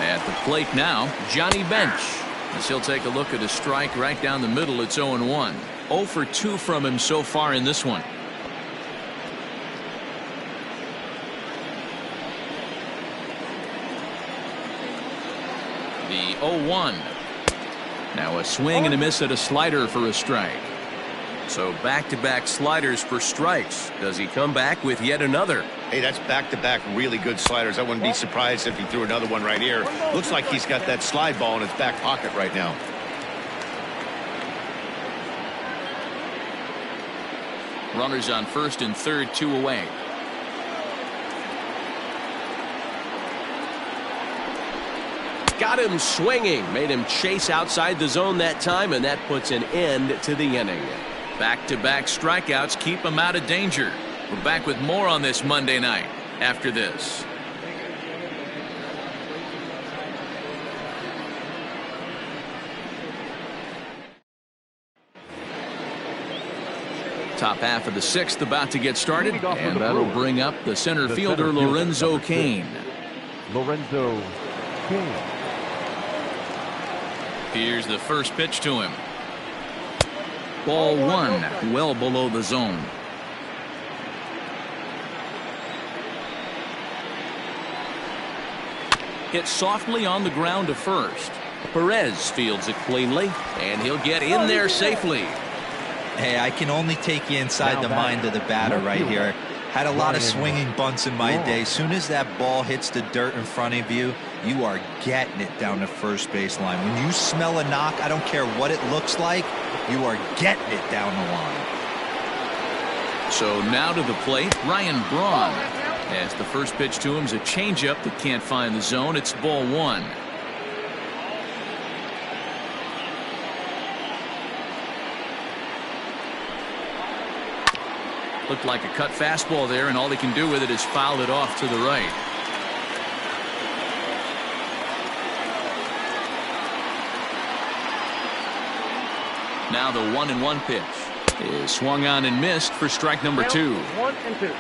At the plate now, Johnny Bench. As he'll take a look at a strike right down the middle. It's 0-1. 0 for 2 from him so far in this one. The 0-1. Now a swing and a miss at a slider for a strike. So back-to-back sliders for strikes. Does he come back with yet another? Hey, that's back-to-back really good sliders. I wouldn't be surprised if he threw another one right here. Looks like he's got that slide ball in his back pocket right now. Runners on first and third, 2 away. Got him swinging. Made him chase outside the zone that time, and that puts an end to the inning. Back-to-back strikeouts keep him out of danger. We're back with more on this Monday night after this. Top half of the 6th about to get started, and that'll bring up the center fielder Lorenzo Cain. Lorenzo King. Here's the first pitch to him. Ball one, well below the zone. Hit softly on the ground to first. Perez fields it cleanly, and he'll get in there safely. Hey, I can only take you inside the mind of the batter right here. Had a lot of swinging bunts in my day. Soon as that ball hits the dirt in front of you, you are getting it down the first base line. When you smell a knock, I don't care what it looks like, you are getting it down the line. So now to the plate, Ryan Braun. As the first pitch to him is a changeup that can't find the zone. It's ball one. Looked like a cut fastball there, and all they can do with it is foul it off to the right. Now the 1-1 pitch is swung on and missed for strike number 2. 1-2.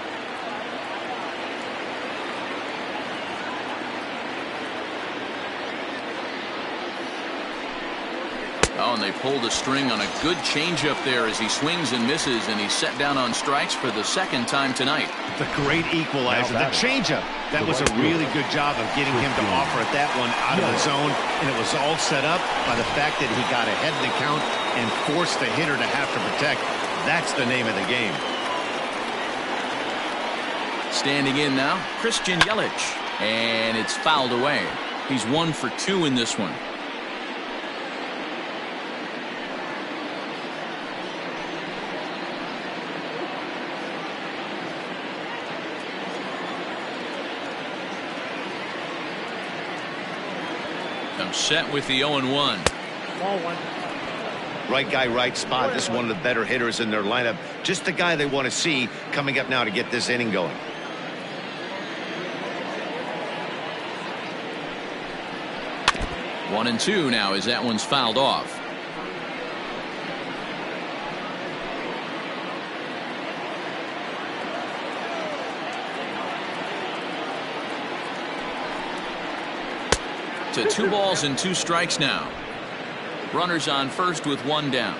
Oh, and they pulled a string on a good changeup there as he swings and misses, and he's set down on strikes for the second time tonight. The great equalizer, the changeup. That was a really good job of getting him to offer at that one out of the zone, and it was all set up by the fact that he got ahead in the count and forced the hitter to have to protect. That's the name of the game. Standing in now, Christian Yelich, and it's fouled away. He's 1 for 2 in this one. I'm set with the 0-1. Ball one. Right guy, right spot. This is one of the better hitters in their lineup. Just the guy they want to see coming up now to get this inning going. One and two now as that one's fouled off. To 2 balls and 2 strikes now. Runners on first with 1 down.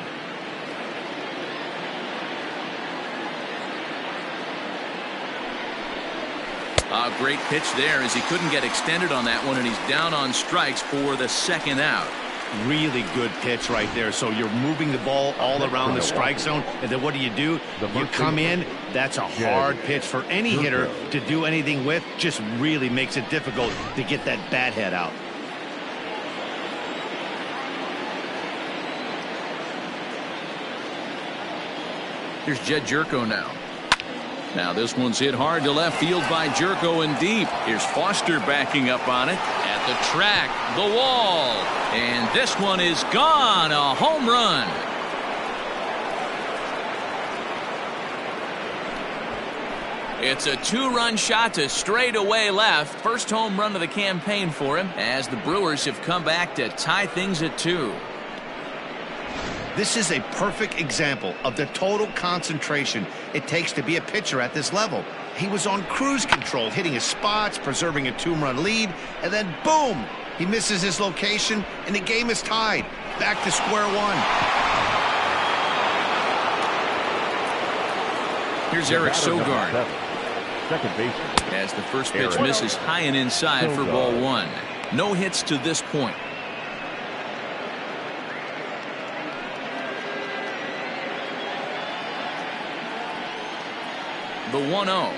A great pitch there as he couldn't get extended on that one, and he's down on strikes for the second out. Really good pitch right there. So you're moving the ball all around the strike zone, and then what do? You come in. That's a hard pitch for any hitter to do anything with. Just really makes it difficult to get that bat head out. Here's Jed Jerko now. Now this one's hit hard to left field by Jerko and deep. Here's Foster backing up on it. At the track, the wall. And this one is gone. A home run. It's a 2-run shot to straightaway left. First home run of the campaign for him as the Brewers have come back to tie things at 2. This is a perfect example of the total concentration it takes to be a pitcher at this level. He was on cruise control, hitting his spots, preserving a 2-run lead, and then boom, he misses his location, and the game is tied. Back to square one. Here's Eric Sogard. Second base. As the first pitch misses high and inside for ball 1. No hits to this point. The 1-0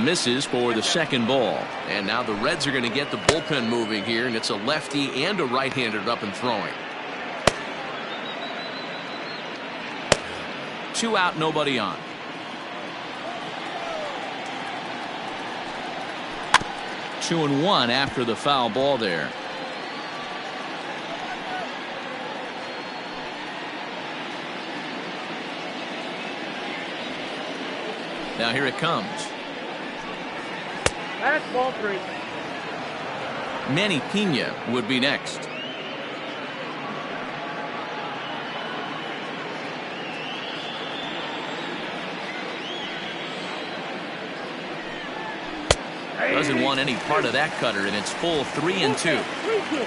misses for the second ball, and now the Reds are going to get the bullpen moving here, and it's a lefty and a right-hander up and throwing. 2 out, nobody on. Two and one after the foul ball there. Now here it comes. That's ball 3. Manny Pena would be next. Doesn't want any part of that cutter, and it's full 3-2. 3-2.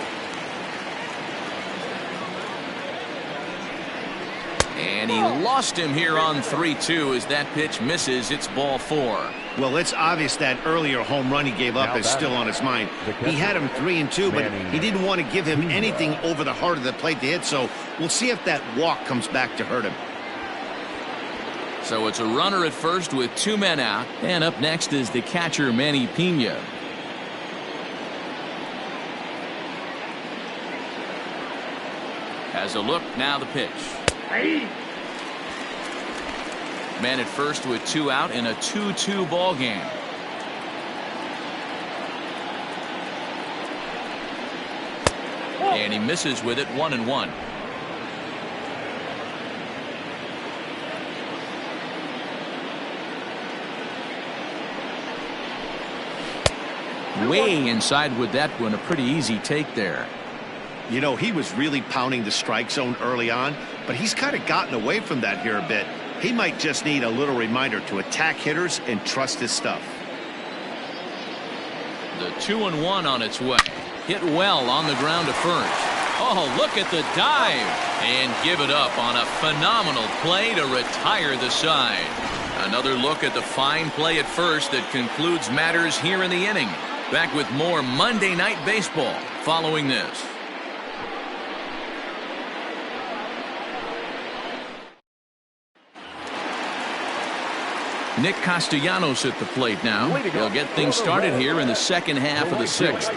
And he lost him here on 3-2 as that pitch misses. It's ball 4. Well, it's obvious that earlier home run he gave up is still on his mind. He had him 3-2, but he didn't want to give him anything over the heart of the plate to hit, so we'll see if that walk comes back to hurt him. So it's a runner at first with 2 men out, and up next is the catcher, Manny Pena. Has a look, now the pitch. Man at first with 2 out in a 2-2 ball game. And he misses with it, 1-1. Way inside with that one, a pretty easy take there. You know, he was really pounding the strike zone early on, but he's kind of gotten away from that here a bit. He might just need a little reminder to attack hitters and trust his stuff. The 2-1 on its way. Hit well on the ground to first. Oh, look at the dive. And give it up on a phenomenal play to retire the side. Another look at the fine play at first that concludes matters here in the inning. Back with more Monday Night Baseball following this. Nick Castellanos at the plate now. He'll get things started here in the second half of the 6th.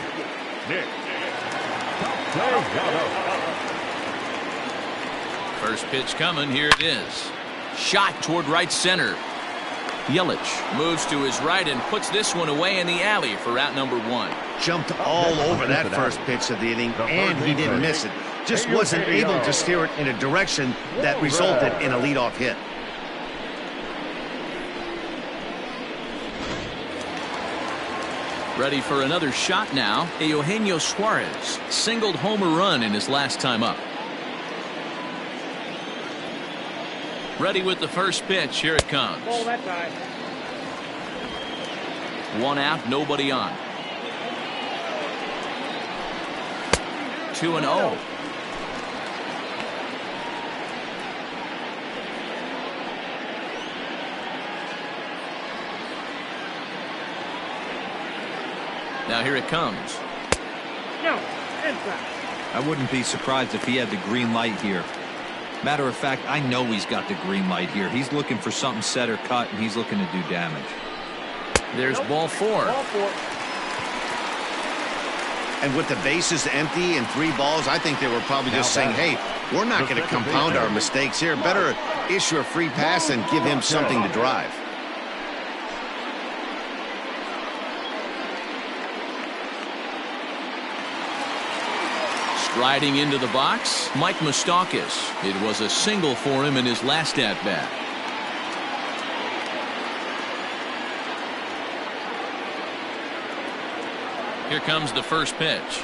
First pitch coming. Here it is. Shot toward right center. Yelich moves to his right and puts this one away in the alley for out number 1. Jumped all over that first pitch of the inning, and he didn't miss it. Just wasn't able to steer it in a direction that resulted in a leadoff hit. Ready for another shot now. Eugenio Suarez singled home a run in his last time up. Ready with the first pitch. Here it comes. Ball that time. 1 out, nobody on. 2-0. Now here it comes. No, inside. I wouldn't be surprised if he had the green light here. Matter of fact, I know he's got the green light here. He's looking for something set or cut, and he's looking to do damage. There's ball 4. Ball 4. And with the bases empty and 3 balls, I think they were probably just saying, hey, we're not going to compound our mistakes here. Better issue a free pass and give him something to drive. Riding into the box, Mike Moustakas. It was a single for him in his last at-bat. Here comes the first pitch.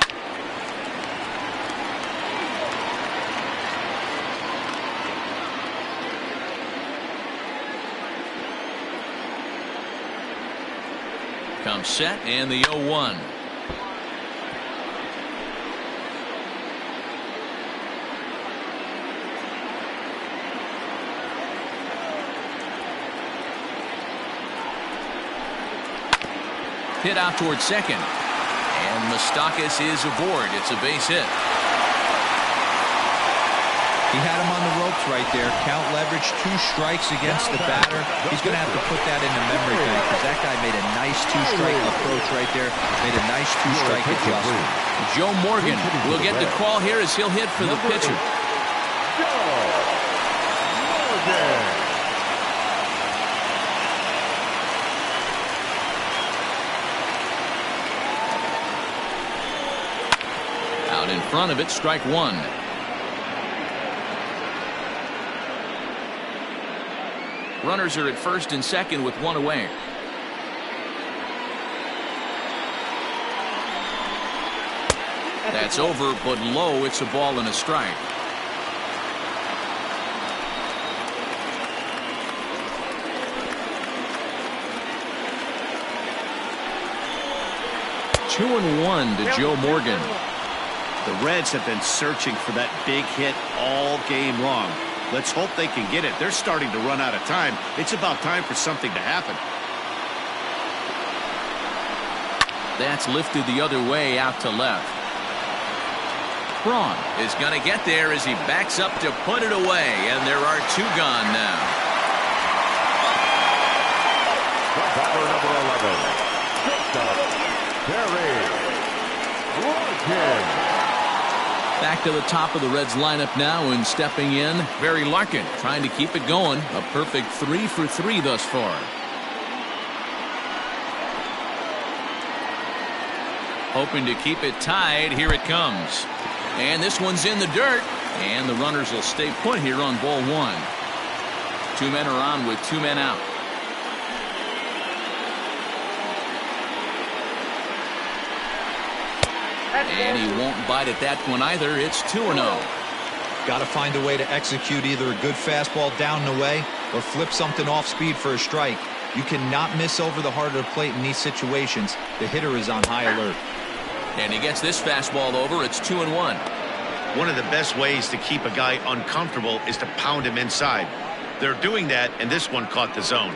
Comes set and the 0-1. Hit out towards second. And Moustakas is aboard. It's a base hit. He had him on the ropes right there. Count leverage, 2 strikes against the batter. He's going to have to put that in the memory bank because that guy made a nice 2-strike approach right there. Made a nice 2-strike adjustment. Joe Morgan will get the call here as he'll hit for the pitcher. Out in front of it, strike 1. Runners are at first and second with 1 away. That's over, but low. It's a ball and a strike. 2-1 to Joe Morgan. The Reds have been searching for that big hit all game long. Let's hope they can get it. They're starting to run out of time. It's about time for something to happen. That's lifted the other way out to left. Braun is going to get there as he backs up to put it away, and there are 2 gone now. Batter number 11. Back to the top of the Reds lineup now, and stepping in, Barry Larkin, trying to keep it going. A perfect 3 for 3 thus far. Hoping to keep it tied. Here it comes. And this one's in the dirt. And the runners will stay put here on ball 1. 2 men are on with 2 men out. And he won't bite at that one either. It's 2-0. Got to find a way to execute either a good fastball down and away or flip something off speed for a strike. You cannot miss over the heart of the plate in these situations. The hitter is on high alert. And he gets this fastball over. It's 2-1. One of the best ways to keep a guy uncomfortable is to pound him inside. They're doing that, and this one caught the zone.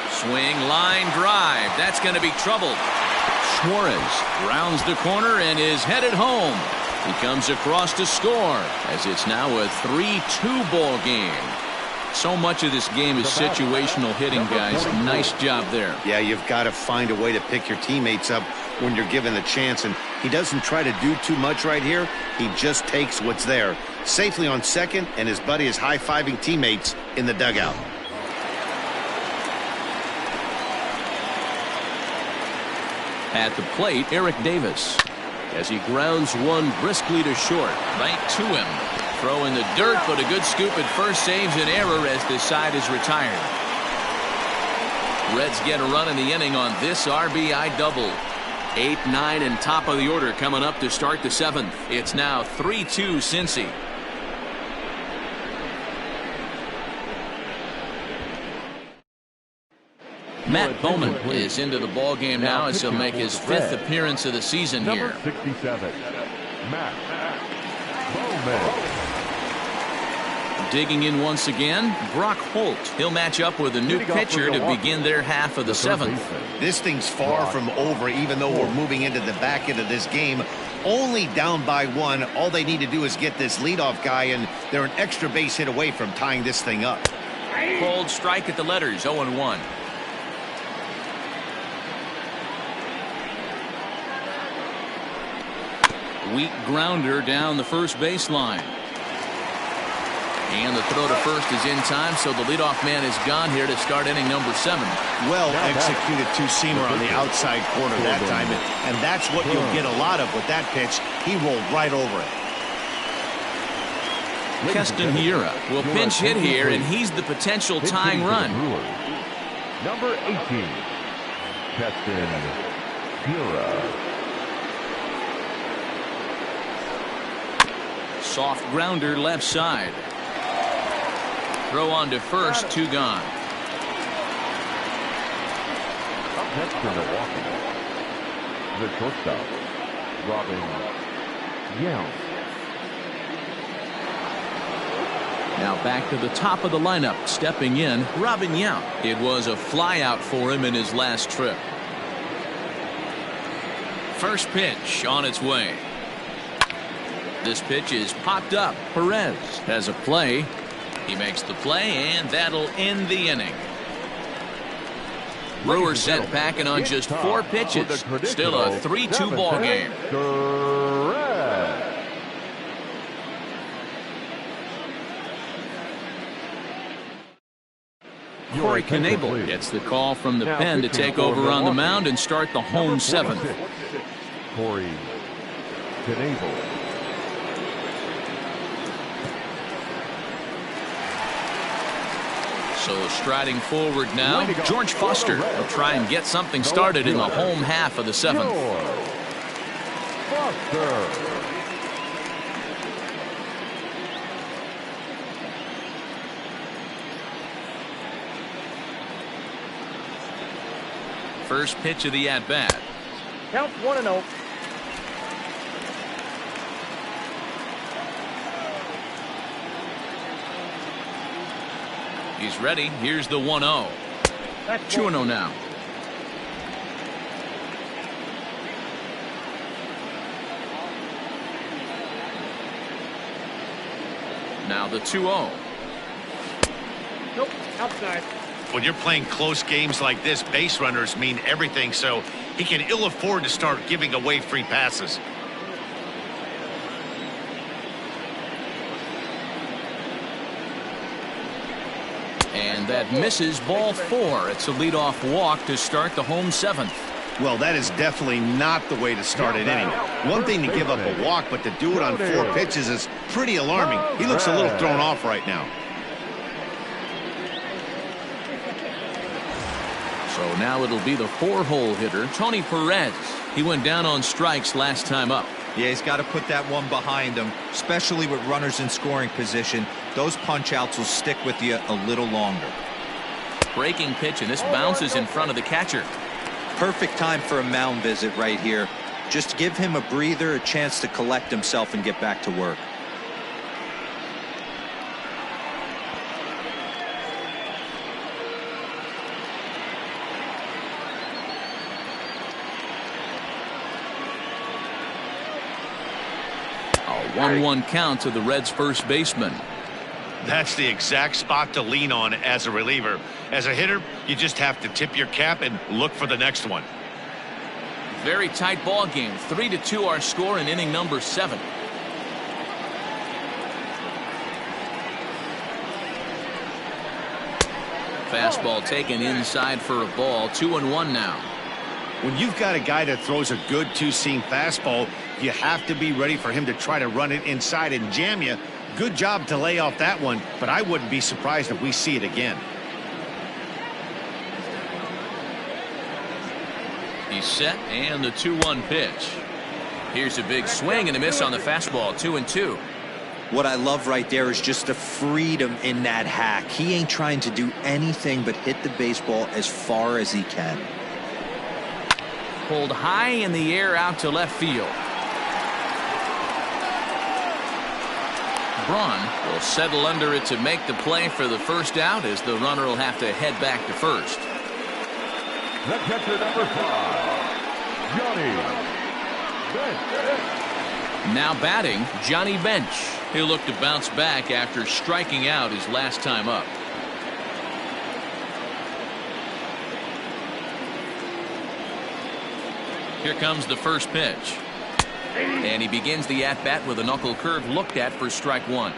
Swing, line drive. That's going to be trouble. Suarez rounds the corner and is headed home. He comes across to score as it's now a 3-2 ball game. So much of this game is situational hitting, guys. Nice job there. Yeah, you've got to find a way to pick your teammates up when you're given the chance, and he doesn't try to do too much right here. He just takes what's there. Safely on second, and his buddy is high-fiving teammates in the dugout. At the plate, Eric Davis, as he grounds one briskly to short. Right to him. Throw in the dirt, but a good scoop at first saves an error as this side is retired. Reds get a run in the inning on this RBI double. 8, 9, and top of the order coming up to start the 7th. It's now 3-2 Cincy. Matt Bowman is into the ball game now as he'll make his 5th appearance of the season here. Number 67, Matt Bowman. Digging in once again, Brock Holt. He'll match up with a new pitcher to begin their half of the 7th. This thing's far from over, even though we're moving into the back end of this game. Only down by 1. All they need to do is get this leadoff guy, and they're an extra base hit away from tying this thing up. Cold strike at the letters, 0-1. Weak grounder down the first baseline. And the throw to first is in time, so the leadoff man is gone here to start inning number 7. Well executed two-seamer on the outside corner that time, and that's what you'll get a lot of with that pitch. He rolled right over it. Keston Hiura will pinch hit here, and he's the potential tying run. Number 18, Keston Hiura. Soft grounder left side. Throw on to first, 2 gone. Up next for Milwaukee, the shortstop, Robin Yount. Now back to the top of the lineup, stepping in, Robin Yount. It was a flyout for him in his last trip. First pitch on its way. This pitch is popped up. Perez has a play. He makes the play, and that'll end the inning. Brewers sent packing on just 4 pitches. Still a 3-2 ball game. Corey Knebel gets the call from the pen to take over on the mound and start the home 7th. Corey Knebel. So striding forward now, George Foster will try and get something started in the home half of the 7th. First pitch of the at-bat. Count 1-0. He's ready. Here's the 1-0. 2-0 now. Now the 2-0. Nope, outside. When you're playing close games like this, base runners mean everything, so he can ill afford to start giving away free passes. And that misses, ball 4. It's a leadoff walk to start the home 7th. Well, that is definitely not the way to start an inning. One thing to give up a walk, but to do it on 4 pitches is pretty alarming. He looks a little thrown off right now. So now it'll be the 4-hole hitter, Tony Perez. He went down on strikes last time up. Yeah, he's got to put that one behind him, especially with runners in scoring position. Those punch-outs will stick with you a little longer. Breaking pitch, and this bounces in front of the catcher. Perfect time for a mound visit right here. Just give him a breather, a chance to collect himself and get back to work. A 1-1 count to the Reds' first baseman. That's the exact spot to lean on as a reliever. As a hitter, you just have to tip your cap and look for the next one. Very tight ball game. 3-2 our score in inning number 7. Fastball taken inside for a ball. 2-1 now. When you've got a guy that throws a good two-seam fastball, you have to be ready for him to try to run it inside and jam you. Good job to lay off that one, but I wouldn't be surprised if we see it again. He's set, and the 2-1 pitch. Here's a big swing and a miss on the fastball. 2-2. What I love right there is just the freedom in that hack. He ain't trying to do anything but hit the baseball as far as he can. Pulled high in the air out to left field. Braun will settle under it to make the play for the first out, as the runner will have to head back to first. The catcher, number 5, Johnny Bench. Now batting, Johnny Bench. He'll look to bounce back after striking out his last time up. Here comes the first pitch. And he begins the at-bat with a knuckle curve looked at for strike 1.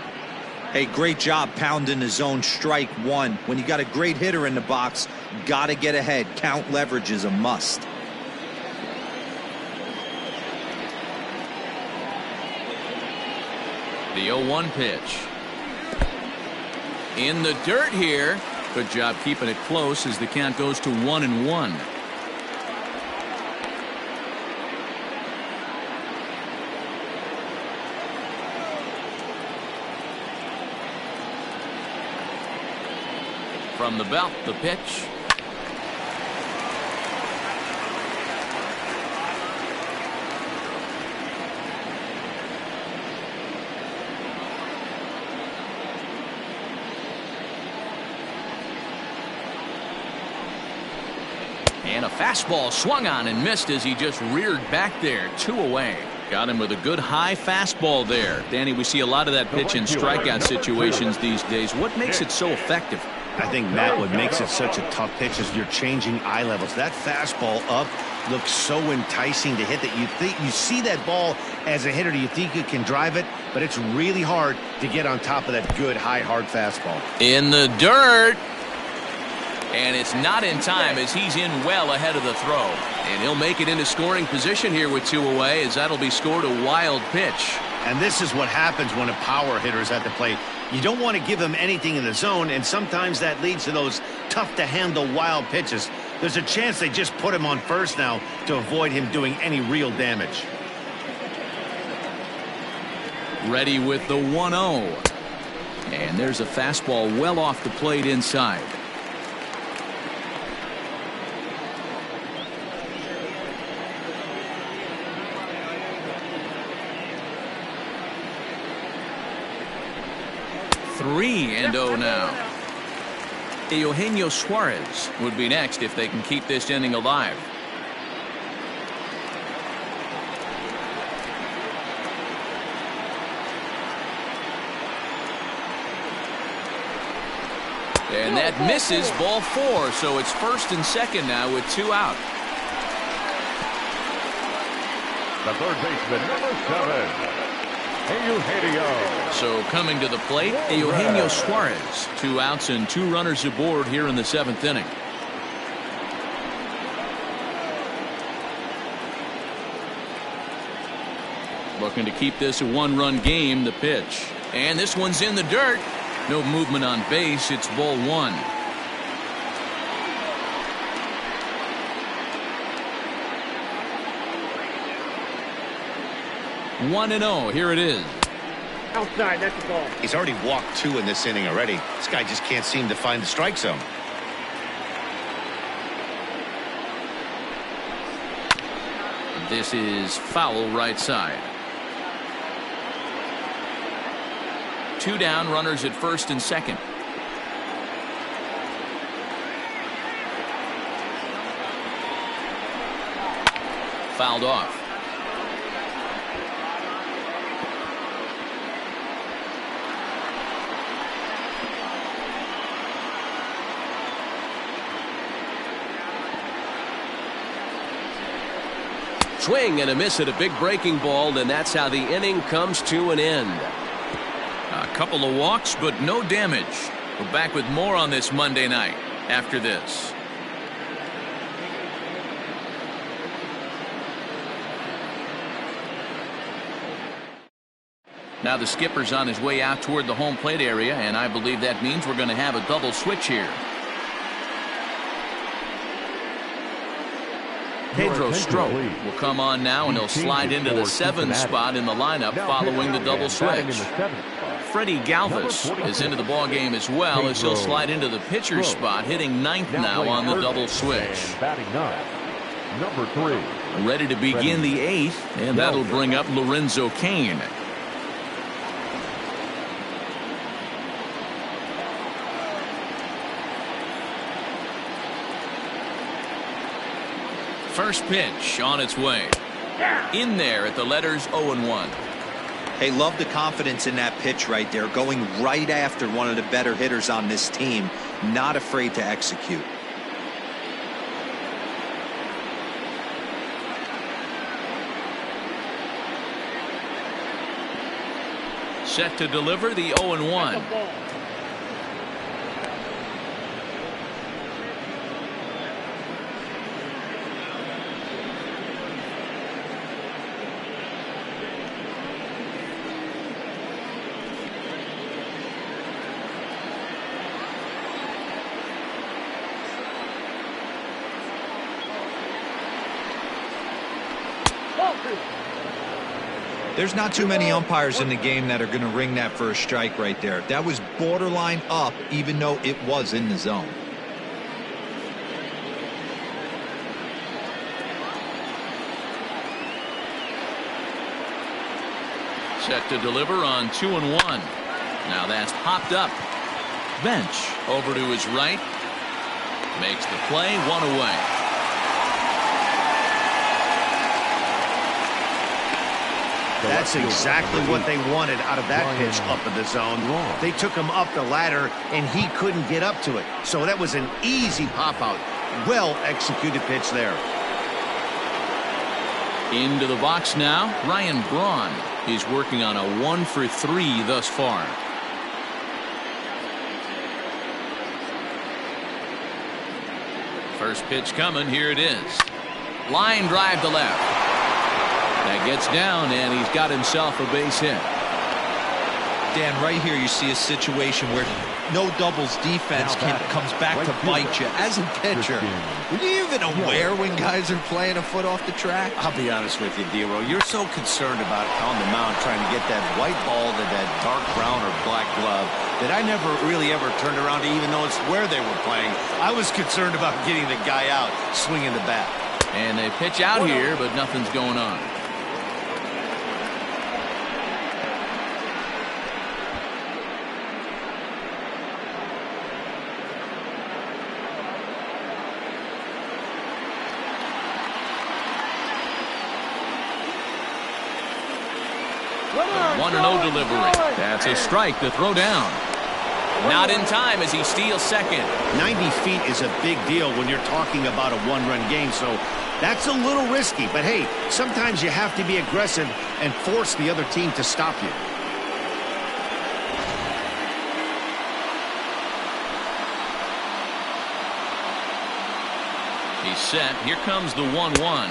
Hey, great job pounding the zone. Strike 1. When you got a great hitter in the box, got to get ahead. Count leverage is a must. The 0-1 pitch. In the dirt here. Good job keeping it close as the count goes to 1-1. From the belt, the pitch. And a fastball swung on and missed as he just reared back there. 2 away. Got him with a good high fastball there. Danny, we see a lot of that pitch in strikeout situations these days. What makes it so effective? I think, Matt, what makes it such a tough pitch is you're changing eye levels. That fastball up looks so enticing to hit that you see that ball as a hitter. Do you think you can drive it? But it's really hard to get on top of that good, high, hard fastball. In the dirt. And it's not in time as he's in well ahead of the throw. And he'll make it into scoring position here with 2 away, as that'll be scored a wild pitch. And this is what happens when a power hitter is at the plate. You don't want to give him anything in the zone, and sometimes that leads to those tough-to-handle wild pitches. There's a chance they just put him on first now to avoid him doing any real damage. Ready with the 1-0. And there's a fastball well off the plate inside. 3-0 now. Eugenio Suarez would be next if they can keep this inning alive. And that misses, ball 4, so it's first and second now with 2 out. The third baseman, number 7, Eugenio. So coming to the plate, Eugenio Suarez. 2 outs and 2 runners aboard here in the 7th inning. Looking to keep this a 1-run game. The pitch. And this one's in the dirt. No movement on base. It's ball 1. One and 0. Here it is. Outside, that's the ball. He's already walked 2 in this inning already. This guy just can't seem to find the strike zone. This is foul right side. 2 down, runners at first and second. Fouled off. Swing and a miss at a big breaking ball, and that's how the inning comes to an end. A couple of walks, but no damage. We're back with more on this Monday night after this. Now the skipper's on his way out toward the home plate area, and I believe that means we're going to have a double switch here. Pedro Strop will come on now, and he'll slide into the 7th spot in the lineup following the double switch. Freddie Galvis is into the ball game as well, as he'll slide into the pitcher's spot, hitting 9th now on the double switch. Number 3. Ready to begin the 8th, and that'll bring up Lorenzo Cain. First pitch on its way. In there at the letters 0-1. Hey, love the confidence in that pitch right there. Going right after one of the better hitters on this team. Not afraid to execute. Set to deliver the 0-1. There's not too many umpires in the game that are going to ring that for a strike right there. That was borderline up, even though it was in the zone. Set to deliver on 2-1. Now that's popped up. Bench over to his right. Makes the play, 1 away. That's exactly what they wanted out of that pitch up in the zone. They took him up the ladder, and he couldn't get up to it. So that was an easy pop-out. Well-executed pitch there. Into the box now, Ryan Braun. He's working on a 1-for-3 thus far. First pitch coming, here it is. Line drive to left. That gets down, and he's got himself a base hit. Dan, right here you see a situation where no doubles defense comes back to bite you. As a pitcher, were you even aware when guys are playing a foot off the track? I'll be honest with you, D-Row. You're so concerned about on the mound trying to get that white ball to that dark brown or black glove that I never really ever turned around to even notice where they were playing. I was concerned about getting the guy out, swinging the bat. And they pitch out here, but nothing's going on. 1-0 delivery. That's a strike to throw down. Not in time as he steals second. 90 feet is a big deal when you're talking about a one-run game, so that's a little risky. But hey, sometimes you have to be aggressive and force the other team to stop you. He's set. Here comes the 1-1.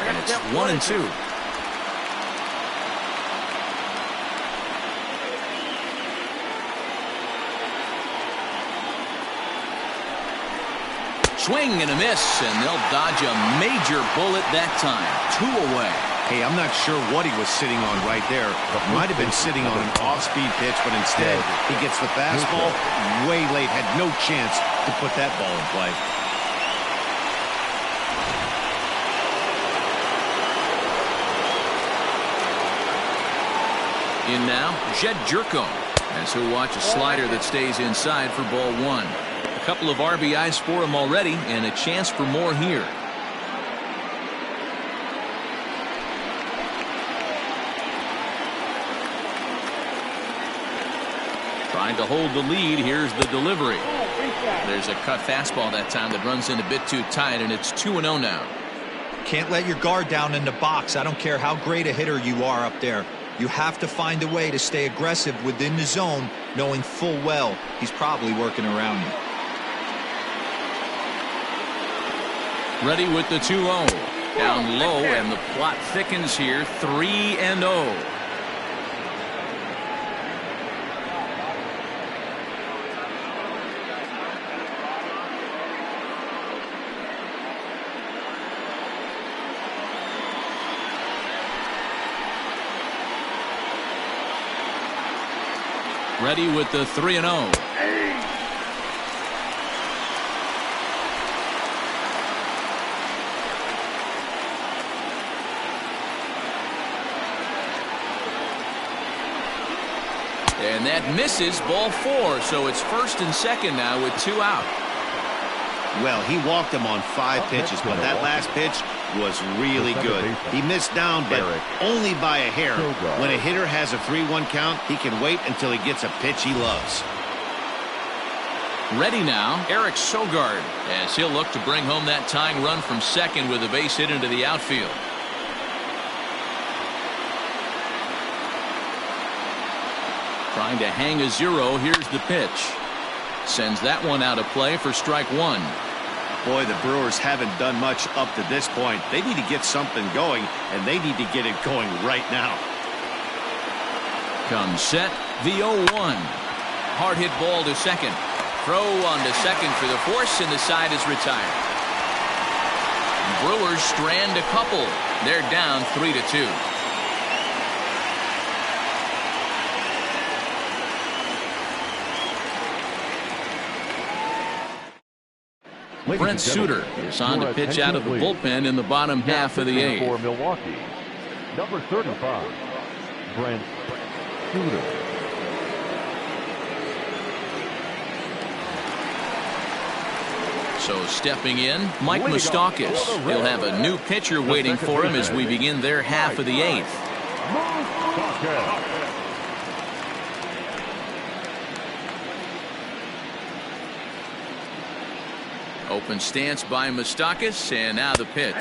And it's 1-2. Swing and a miss, and they'll dodge a major bullet that time. 2 away. Hey, I'm not sure what he was sitting on right there. Might have been sitting on an off-speed pitch, but instead he gets the fastball way late. Had no chance to put that ball in play. In now, Jed Jerko, as he'll watch a slider that stays inside for ball 1. A couple of RBIs for him already, and a chance for more here. Trying to hold the lead. Here's the delivery. There's a cut fastball that time that runs in a bit too tight, and it's 2-0 now. Can't let your guard down in the box. I don't care how great a hitter you are up there. You have to find a way to stay aggressive within the zone, knowing full well he's probably working around you. Ready with the 2-0. Down low, and the plot thickens here. 3-0. Ready with the 3-0. And that misses, ball 4. So it's first and second now with 2 out. Well, he walked him on 5 pitches, but that last pitch was really good. He missed down, but only by a hair. When a hitter has a 3-1 count, he can wait until he gets a pitch he loves. Ready now, Eric Sogard, as he'll look to bring home that tying run from second with a base hit into the outfield. Trying to hang a 0. Here's the pitch. Sends that one out of play for strike 1. Boy, the Brewers haven't done much up to this point. They need to get something going, and they need to get it going right now. Comes set, the 0-1. Hard hit ball to second. Throw on to second for the force, and the side is retired. Brewers strand a couple. They're down 3-2. Brent Suter is on to pitch out of the bullpen in the bottom half of the 8th. For Milwaukee, number 35, Brent Suter. So stepping in, Mike Moustakas. He'll have a new pitcher waiting for him as we begin their half of the 8th. Open stance by Moustakas, and now the pitch.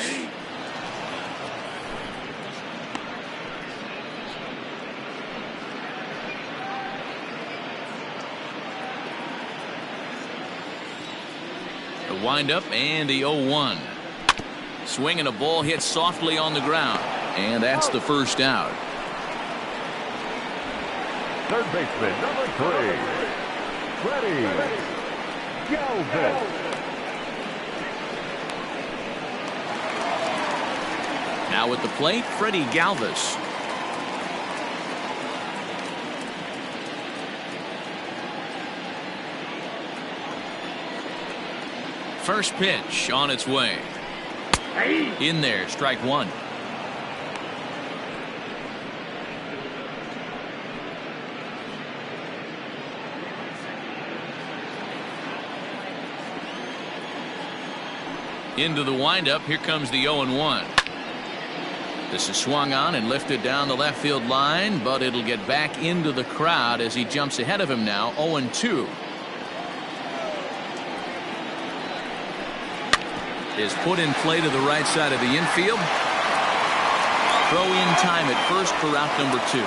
The windup and the 0-1. Swing and a ball hit softly on the ground, and that's the first out. Third baseman, number 3, Freddie Galvis. Now at the plate, Freddie Galvis. First pitch on its way. In there, strike 1. Into the windup, here comes the 0-1. This is swung on and lifted down the left field line, but it'll get back into the crowd as he jumps ahead of him now, 0-2. Is put in play to the right side of the infield. Throw in time at first for out number 2.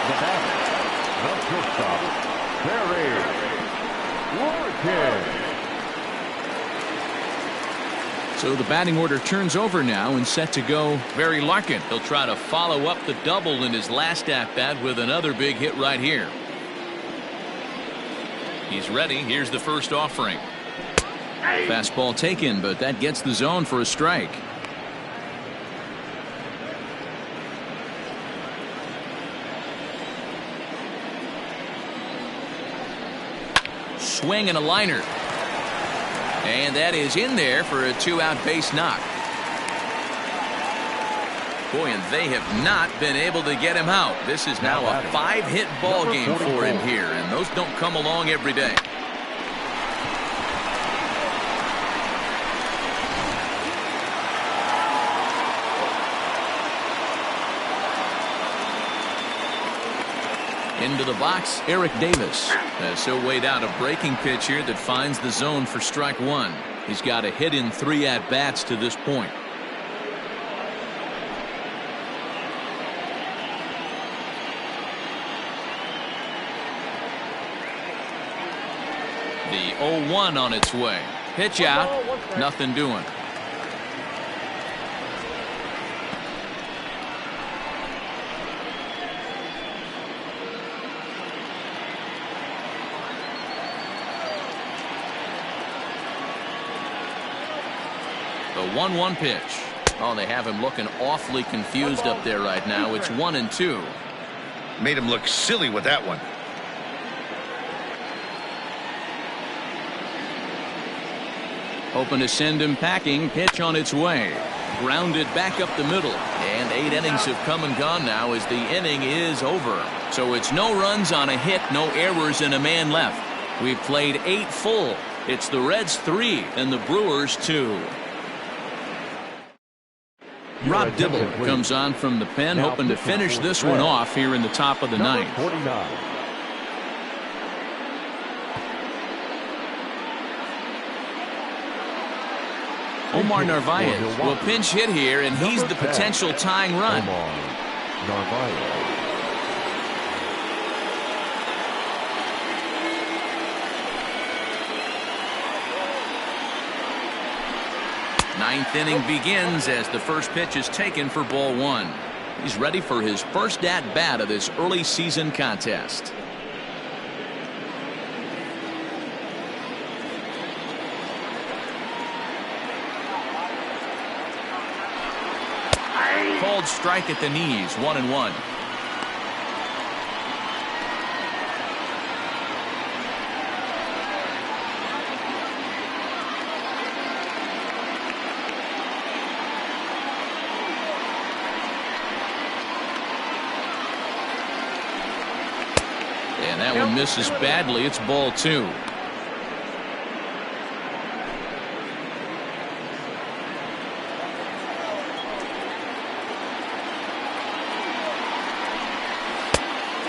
The batter, the shortstop, Barry Larkin. So the batting order turns over now and set to go Barry Larkin. He'll try to follow up the double in his last at-bat with another big hit right here. He's ready. Here's the first offering. Fastball taken, but that gets the zone for a strike. Swing and a liner. And that is in there for a 2-out base knock. Boy, and they have not been able to get him out. This is now a 5-hit ball game for him here, and those don't come along every day. Into the box, Eric Davis. So weighed out a breaking pitch here that finds the zone for strike 1. He's got a hit in 3 at-bats to this point. The 0-1 on its way. Pitch out. Nothing doing. The 1-1 pitch. Oh, they have him looking awfully confused up there right now. It's 1-2. Made him look silly with that one. Hoping to send him packing. Pitch on its way. Grounded back up the middle. And 8 innings have come and gone now as the inning is over. So it's no runs on a hit, no errors, and a man left. We've played 8 full. It's the Reds 3 and the Brewers 2. Rob Dibble comes on from the pen, hoping to finish this one off here in the top of the ninth. 49. Omar Narvaez will pinch hit here, and he's the potential tying run. Omar Narvaez. Ninth inning begins as the first pitch is taken for ball 1. He's ready for his first at-bat of this early season contest. Called strike at the knees, 1-1. And that one misses badly. It's ball 2.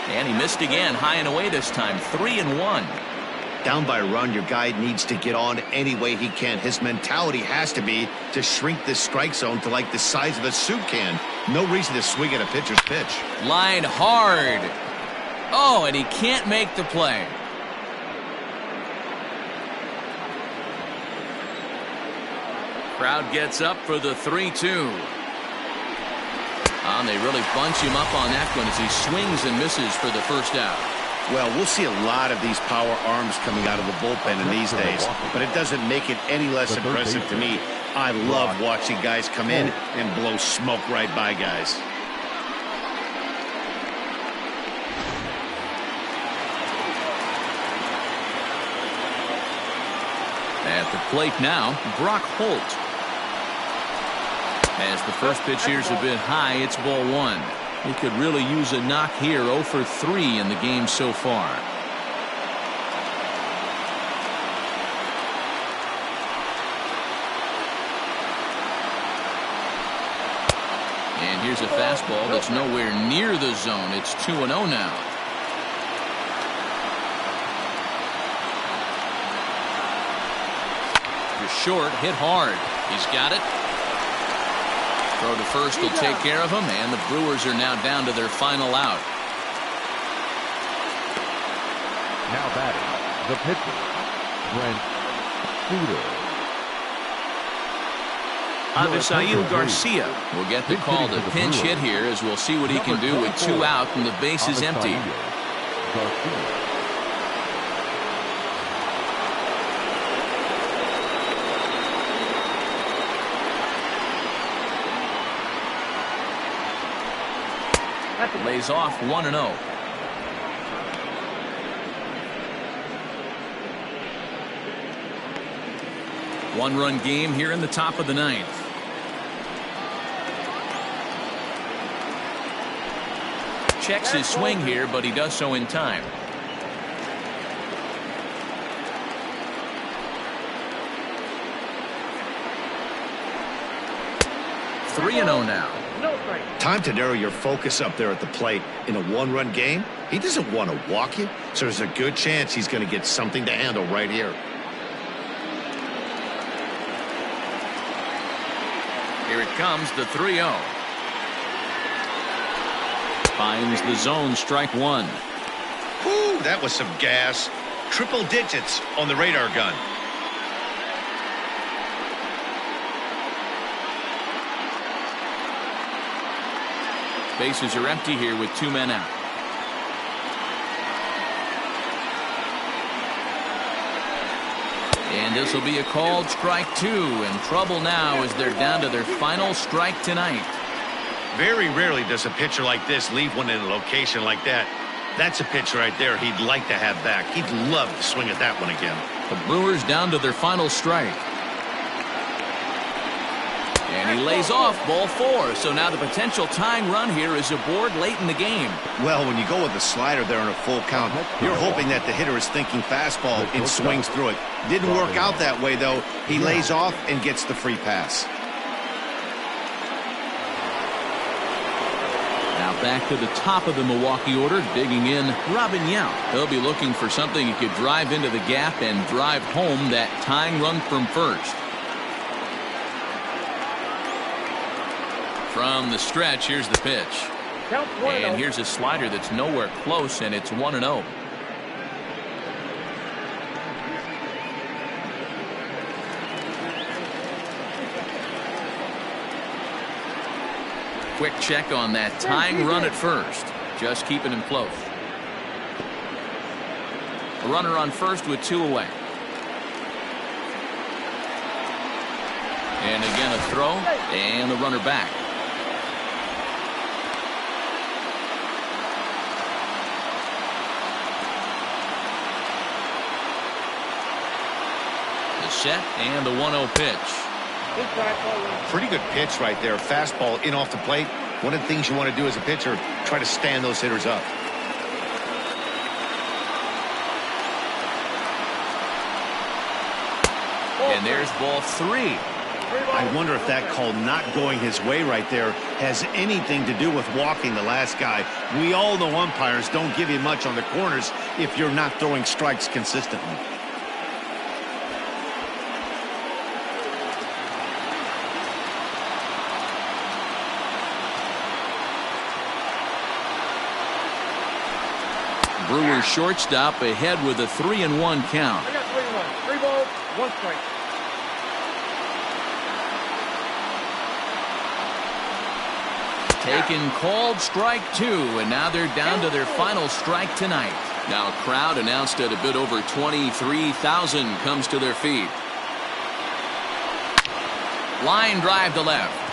And he missed again, high and away this time, 3-1. Down by a run, your guy needs to get on any way he can. His mentality has to be to shrink this strike zone to like the size of a soup can. No reason to swing at a pitcher's pitch. Line hard. Oh, and he can't make the play. Crowd gets up for the 3-2. And they really bunch him up on that one as he swings and misses for the first out. Well, we'll see a lot of these power arms coming out of the bullpen in these days, but it doesn't make it any less impressive to me. I love watching guys come in and blow smoke right by guys. At the plate now, Brock Holt. As the first pitch here's a bit high, it's ball 1. He could really use a knock here. 0 for 3 in the game so far. here's a fastball that's nowhere near the zone. It's 2-0 now. You're short, hit hard. He's got it. Throw to first will take care of him, and the Brewers are now down to their final out. Now batting, the pitcher, Brent Suter. Avisail Garcia will get the call to pinch hit here, as we'll see what he can do with 2 out and the base is empty. Lays off 1-0. One-run game here in the top of the 9th. Checks his swing here, but he does so in time. Three and 0 now. Time to narrow your focus up there at the plate. In a one-run game, he doesn't want to walk you, so there's a good chance he's going to get something to handle right here. Here it comes, the 3-0. Finds the zone, strike 1. Whew, that was some gas. Triple digits on the radar gun. Bases are empty here with 2 men out. And this will be a called strike 2. In trouble now as they're down to their final strike tonight. Very rarely does a pitcher like this leave one in a location like that. That's a pitch right there he'd like to have back. He'd love to swing at that one again. The Brewers down to their final strike. And he lays off ball 4. So now the potential tying run here is aboard late in the game. Well, when you go with a slider there on a full count, you're hoping that the hitter is thinking fastball and swings through it. Didn't work out that way, though. He lays off and gets the free pass. Now back to the top of the Milwaukee order, digging in Robin Yount. He'll be looking for something he could drive into the gap and drive home that tying run from first. From the stretch, here's the pitch. And here's a slider that's nowhere close, and it's 1-0. Quick check on that tying run at first. Just keeping him close. A runner on first with 2 away. And again a throw, and the runner back. The set and the 1-0 pitch. Pretty good pitch right there. Fastball in off the plate. One of the things you want to do as a pitcher, try to stand those hitters up. And there's ball 3. I wonder if that call not going his way right there has anything to do with walking the last guy. We all know umpires don't give you much on the corners if you're not throwing strikes consistently. Brewers shortstop ahead with a 3-1 count. I got 3-1. 3 balls, 1 strike. Taken called strike 2, and now they're down to their final strike tonight. Now a crowd announced at a bit over 23,000 comes to their feet. Line drive to left.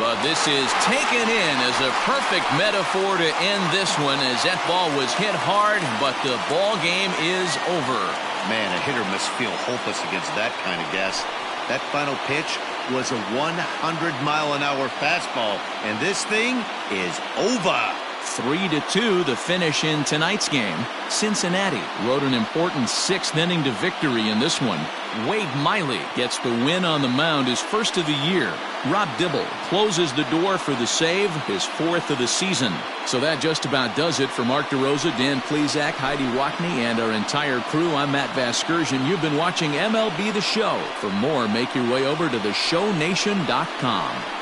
But this is taken in as a perfect metaphor to end this one, as that ball was hit hard, but the ball game is over. Man, a hitter must feel hopeless against that kind of gas. That final pitch was a 100-mile-an-hour fastball, and this thing is over. 3-2 the finish in tonight's game. Cincinnati rode an important 6th inning to victory in this one. Wade Miley gets the win on the mound, his first of the year. Rob Dibble closes the door for the save, his 4th of the season. So that just about does it for Mark DeRosa, Dan Plesac, Heidi Wackney, and our entire crew. I'm Matt Vasgersian. You've been watching MLB The Show. For more, make your way over to theshownation.com.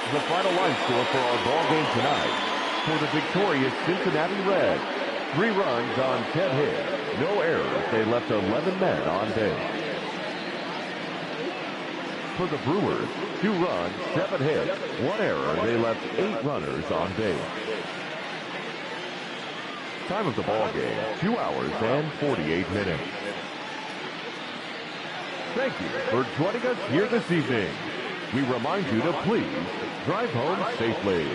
The final line score for our ball game tonight. For the victorious Cincinnati Reds, 3 runs on 10 hits, no errors. They left 11 men on base. For the Brewers, 2 runs, 7 hits, 1 error. They left 8 runners on base. Time of the ball game, 2 hours and 48 minutes. Thank you for joining us here this evening. We remind you to please drive home safely.